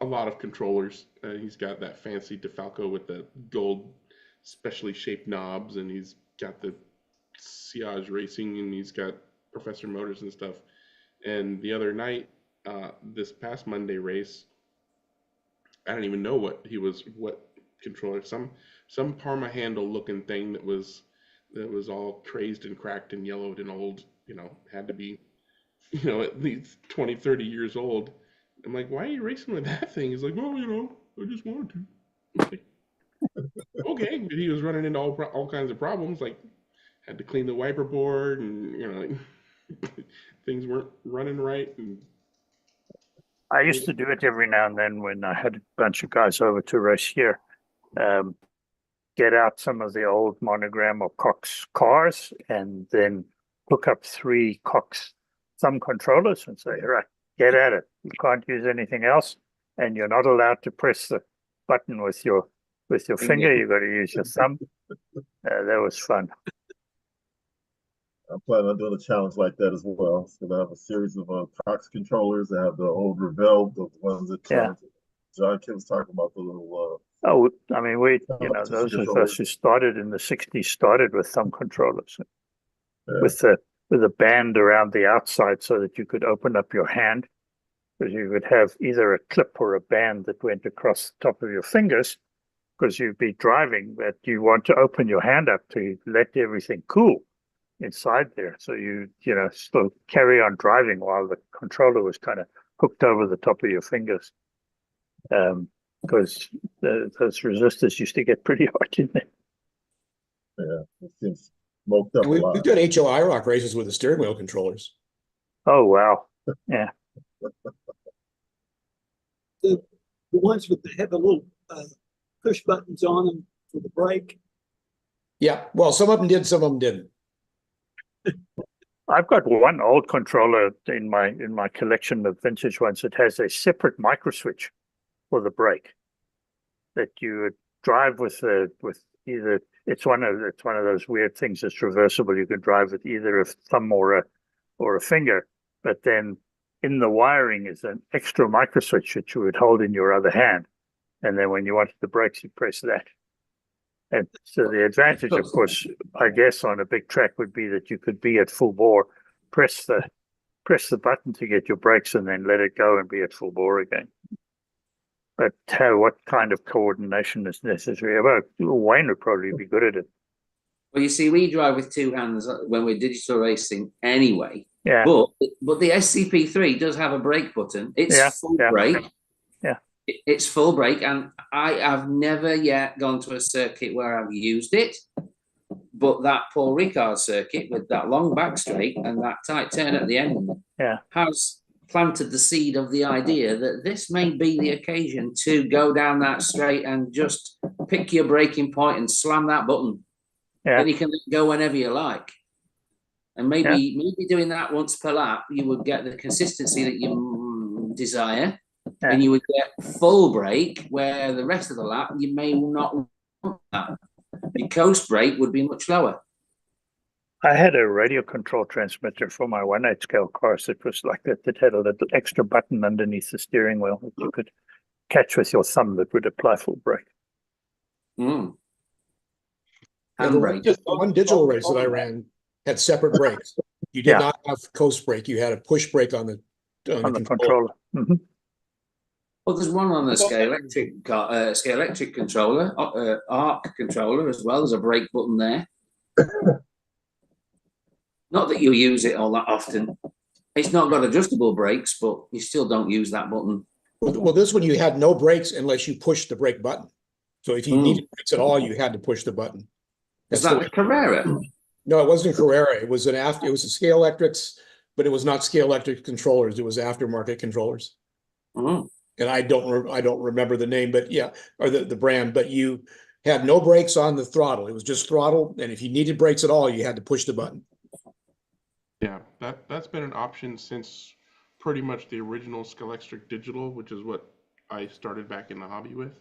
A: a lot of controllers. He's got that fancy DeFalco with the gold specially shaped knobs, and he's got the Siage Racing, and he's got Professor Motors and stuff. And the other night, this past Monday race, I don't even know what controller, some Parma handle looking thing that was all crazed and cracked and yellowed and old, had to be, at least 20, 30 years old. I'm like, why are you racing with that thing? He's like, well, I just wanted to. Okay, but he was running into all kinds of problems, like had to clean the wiper board, and things weren't running right. And
F: I used to do it every now and then when I had a bunch of guys over to race here. Get out some of the old Monogram or Cox cars and then hook up 3 Cox thumb controllers and say, right, get at it. You can't use anything else, and you're not allowed to press the button with your finger. You got to use your thumb. That was fun.
J: I'm planning on doing a challenge like that as well. So I have a series of Proxy controllers. I have the old Revell, the ones that John Kim was talking about, the little.
F: Oh, I mean, those of us who started in the '60s started with thumb controllers, with a band around the outside so that you could open up your hand, because you would have either a clip or a band that went across the top of your fingers, because you'd be driving, but you want to open your hand up to let everything cool. inside there. So you know, still carry on driving while the controller was kind of hooked over the top of your fingers. Because those resistors used to get pretty hot in there.
J: Yeah, it seems smoked up a
B: We've
J: lot.
B: done HO IROC races with the steering wheel controllers.
F: Oh, wow. Yeah.
E: The ones with have the little push buttons on them for the brake.
B: Yeah, well, some of them did, some of them didn't.
F: I've got one old controller in my collection of vintage ones that has a separate micro switch for the brake that you would drive with either. It's one of those weird things that's reversible. You can drive with either a thumb or a finger, but then in the wiring is an extra micro switch that you would hold in your other hand, and then when you wanted the brakes, you press that. And so the advantage, of course, I guess, on a big track would be that you could be at full bore, press the button to get your brakes, and then let it go and be at full bore again. But what kind of coordination is necessary? Well, Wayne would probably be good at it.
G: Well, you see, we drive with two hands when we're digital racing anyway.
F: Yeah.
G: But the SCP3 does have a brake button. It's full brake.
F: Yeah.
G: It's full brake, and I have never yet gone to a circuit where I've used it. But that Paul Ricard circuit with that long back straight and that tight turn at the end has planted the seed of the idea that this may be the occasion to go down that straight and just pick your braking point and slam that button.
F: Yeah.
G: And you can go whenever you like. And maybe doing that once per lap, you would get the consistency that you desire. Yeah. And you would get full brake, where the rest of the lap you may not want that. The coast brake would be much lower.
F: I had a radio control transmitter for my 1/8 scale cars. It was like that. It had a little extra button underneath the steering wheel that you could catch with your thumb that would apply full brake.
G: Mm.
B: And the one digital race that I ran had separate brakes. You did not have coast brake. You had a push brake on the
F: controller. Mm-hmm.
G: Well, there's one on the scale electric controller, ARC controller as well. There's a brake button there. Not that you use it all that often. It's not got adjustable brakes, but you still don't use that button.
B: Well, this one you had no brakes unless you pushed the brake button. So if you needed brakes at all, you had to push the button.
G: Is that the Carrera?
B: No, it wasn't a Carrera. It was it was a Scale Electrics, but it was not Scale Electric controllers. It was aftermarket controllers.
G: Mm.
B: And I don't remember the name, but or the brand. But you had no brakes on the throttle. It was just throttle, and if you needed brakes at all, you had to push the button.
A: Yeah, that's been an option since pretty much the original Scalextric Digital, which is what I started back in the hobby with.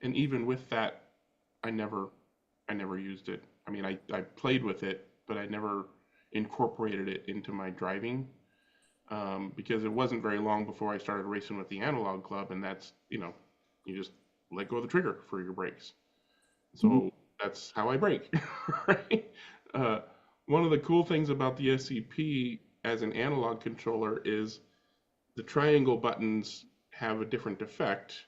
A: And even with that, I never used it. I mean, I played with it, but I never incorporated it into my driving, because it wasn't very long before I started racing with the Analog Club, and that's, you just let go of the trigger for your brakes. So that's how I brake, right? One of the cool things about the SCP as an analog controller is the triangle buttons have a different effect.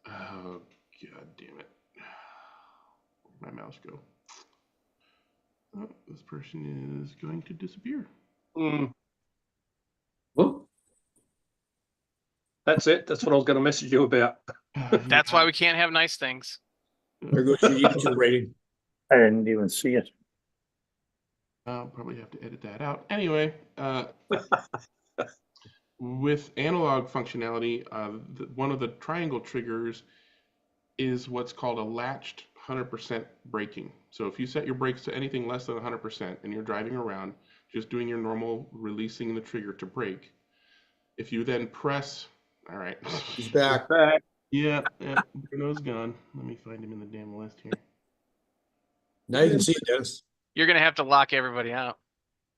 A: Oh, God damn it. Where'd my mouse go? Oh, this person is going to disappear.
C: Well, that's it. That's what I was going to message you about.
D: That's why we can't have nice things.
B: There goes your YouTube rating.
F: I didn't even see it.
A: I'll probably have to edit that out. Anyway, with analog functionality, one of the triangle triggers is what's called a latched 100% braking. So if you set your brakes to anything less than 100% and you're driving around, just doing your normal releasing the trigger to brake, if you then press, all right.
B: He's back.
A: Yeah, Bruno's gone. Let me find him in the damn list here.
B: Now you can see it, Dennis.
D: You're going to have to lock everybody out.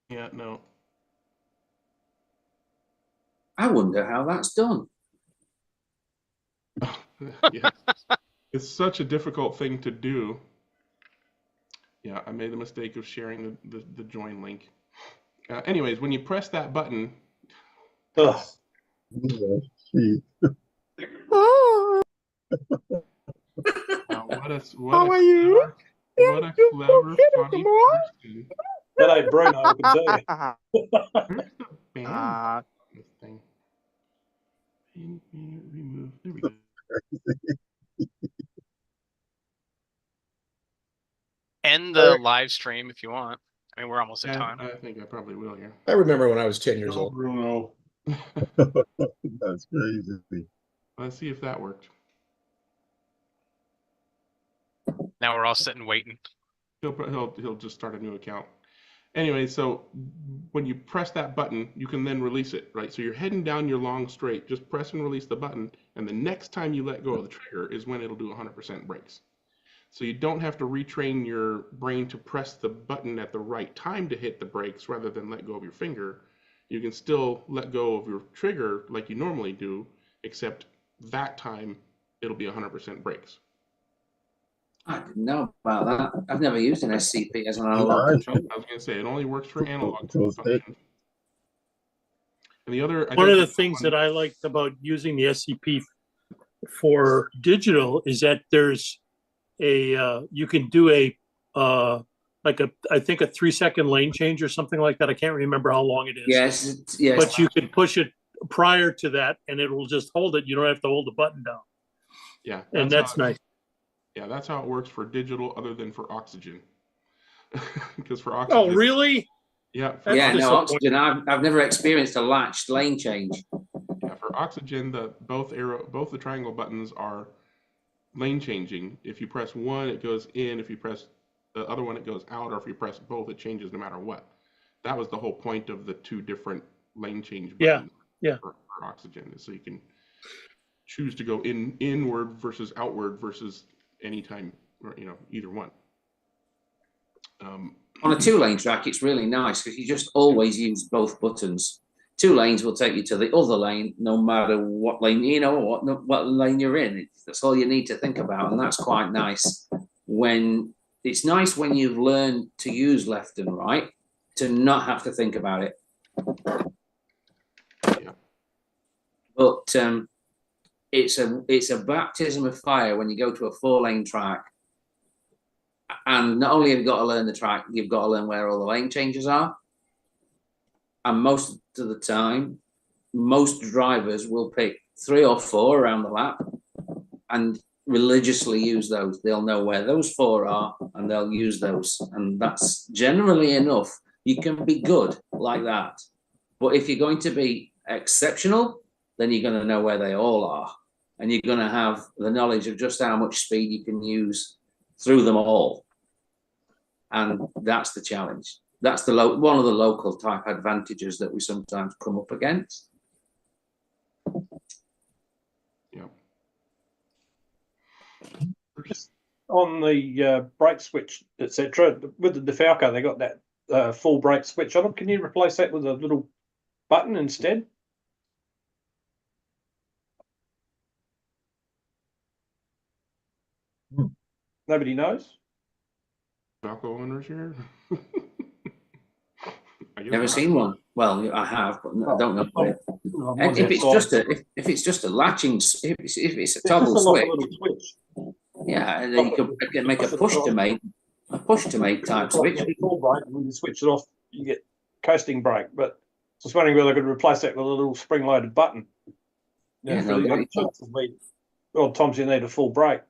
A: Yeah, no.
G: I wonder how that's done.
A: Yeah. It's such a difficult thing to do. Yeah, I made the mistake of sharing the join link. Anyways, when you press that button.
J: How
A: What a clever, funny person.
C: That ain't Bruno, I can tell you.
A: Where's the band? This thing. Remove. There we go.
D: End the live stream if you want. I mean, we're almost at time.
A: I think I probably will here.
B: I remember when I was 10 years old.
C: Bruno.
J: That's crazy.
A: Let's see if that worked.
D: Now we're all sitting waiting.
A: He'll just start a new account. Anyway, so when you press that button, you can then release it, right? So you're heading down your long straight, just press and release the button, and the next time you let go of the trigger is when it'll do 100% brakes. So you don't have to retrain your brain to press the button at the right time to hit the brakes rather than let go of your finger. You can still let go of your trigger like you normally do, except that time it'll be 100% brakes.
G: I didn't know about that. I've never used an SCP as an analog control.
A: I was going to say, it only works for analog functions. And the other...
N: One of the things that I liked about using the SCP for digital is that there's a, you can do a, I think a 3-second lane change or something like that. I can't remember how long it is.
G: Yes, yes.
N: But you can push it prior to that and it will just hold it. You don't have to hold the button down.
A: Yeah.
N: And that's nice.
A: Yeah, that's how it works for digital, other than for oxygen. Because for oxygen.
N: Oh, really?
A: Yeah.
G: Yeah, no, oxygen. I've never experienced a latched lane change.
A: Yeah, for oxygen, both the triangle buttons are lane changing. If you press one, it goes in. If you press the other one, it goes out. Or if you press both, it changes no matter what. That was the whole point of the two different lane change buttons. For oxygen, is so you can choose to go inward versus outward versus anytime, or either one.
G: On a 2-lane track, it's really nice because you just always use both buttons. 2 lanes will take you to the other lane, no matter what lane, what lane you're in. That's all you need to think about, and that's quite nice. It's nice when you've learned to use left and right to not have to think about it.
A: Yeah.
G: But it's a baptism of fire when you go to a 4-lane track. And not only have you got to learn the track, you've got to learn where all the lane changes are. And most of the time, most drivers will pick 3 or 4 around the lap and religiously use those. They'll know where those 4 are and they'll use those. And that's generally enough. You can be good like that. But if you're going to be exceptional, then you're going to know where they all are. And you're going to have the knowledge of just how much speed you can use through them all. And that's the challenge. That's one of the local type advantages that we sometimes come up against.
A: Yeah.
C: On the brake switch, etc., with the Defalco, they got that full brake switch on it. Can you replace that with a little button instead? Nobody knows.
A: Falco owners here.
G: Never seen one. Well, I have, but I don't know. And if it's just a latching, if it's a toggle switch, yeah, and then you can make a push to make type switch.
C: When you switch it off, you get coasting brake. But just wondering whether I could replace that with a little spring-loaded button. Well, times you need a full brake.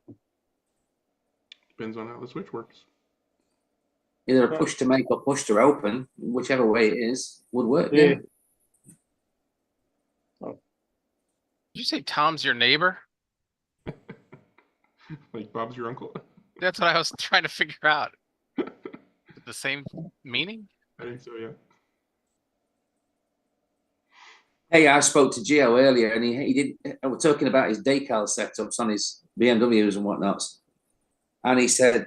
A: Depends on how the switch works.
G: Either a push to make or push to open, whichever way it is, would work.
C: Yeah.
D: Did you say Tom's your neighbor?
A: Like Bob's your uncle?
D: That's what I was trying to figure out. The same meaning?
A: I think so, yeah.
G: Hey, I spoke to Gio earlier, and he did. We're talking about his decal setups on his BMWs and whatnots, and he said,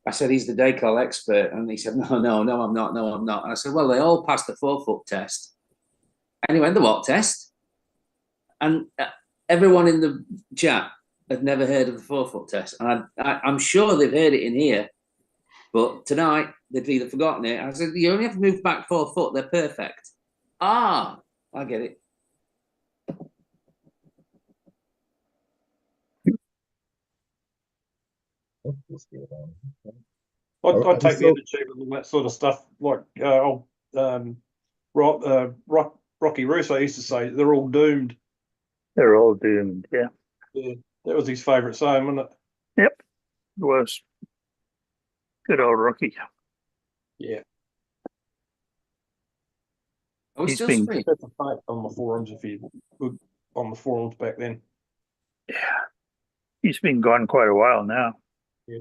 G: I said, he's the decal expert. And he said, no, I'm not. And I said, well, they all passed the 4-foot test. And he went, the what test? And everyone in the chat had never heard of the 4-foot test. And I'm sure they've heard it in here. But tonight, they've either forgotten it. I said, you only have to move back 4 foot. They're perfect. Ah, I get it.
C: I'd take the attitude and all that sort of stuff. Like Rocky Russo used to say, they're all doomed.
F: They're all doomed. Yeah.
C: Yeah, that was his favourite saying, wasn't it?
F: Yep, it was. Good old Rocky.
C: Yeah.
G: Are we
F: He's
G: still
F: been-
G: streaming?
C: That's a fight on the forums if you were on the forums back then.
F: Yeah, he's been gone quite a while now.
C: Yeah.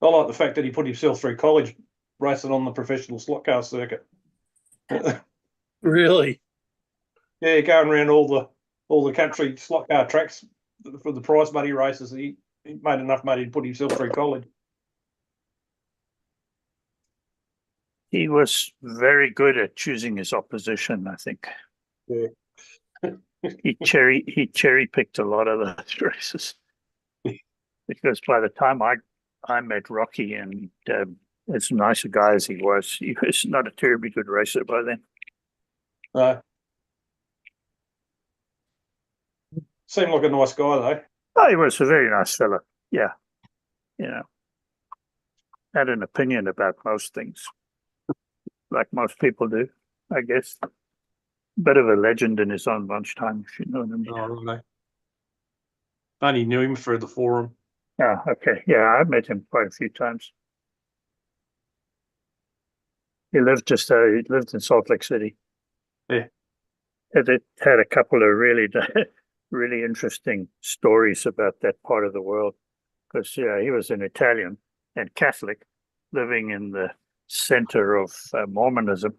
C: I like the fact that he put himself through college racing on the professional slot car circuit.
N: Really?
C: Yeah, going around all the country slot car tracks for the prize money races. He made enough money to put himself through college.
F: He was very good at choosing his opposition, I think.
C: Yeah.
F: He cherry picked a lot of those races. Because by the time I met Rocky, and as nice a guy as he was not a terribly good racer by then.
C: Seemed like a nice guy though.
F: Oh, he was a very nice fella. Yeah. Had an opinion about most things. Like most people do, I guess. Bit of a legend in his own lunchtime, if you know what I mean.
C: Oh, really? I only knew him through the forum.
F: Ah, okay. Yeah, I met him quite a few times. He lived in Salt Lake City.
C: Yeah.
F: It had a couple of really, really interesting stories about that part of the world. Because he was an Italian and Catholic living in the center of Mormonism,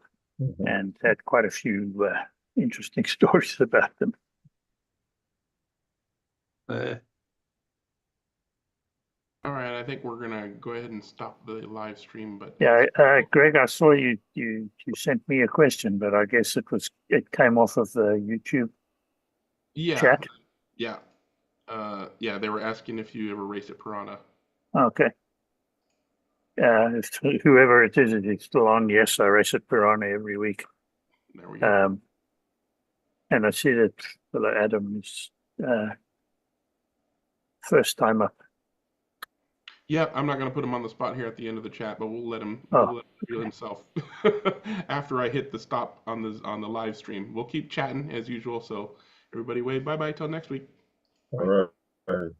F: and had quite a few interesting stories about them.
A: All right, I think we're gonna go ahead and stop the live stream. But
F: Yeah, Greg, I saw you sent me a question, but I guess it came off of the YouTube chat.
A: Yeah, yeah, they were asking if you ever race at Piranha.
F: Okay. If whoever it is, if it's still on, yes, I race at Piranha every week.
A: There we go.
F: And I see that fellow Adam is first time up.
A: Yeah, I'm not gonna put him on the spot here at the end of the chat, but we'll let him feel himself after I hit the stop on the live stream. We'll keep chatting as usual. So everybody, wave bye bye till next week.
J: All right.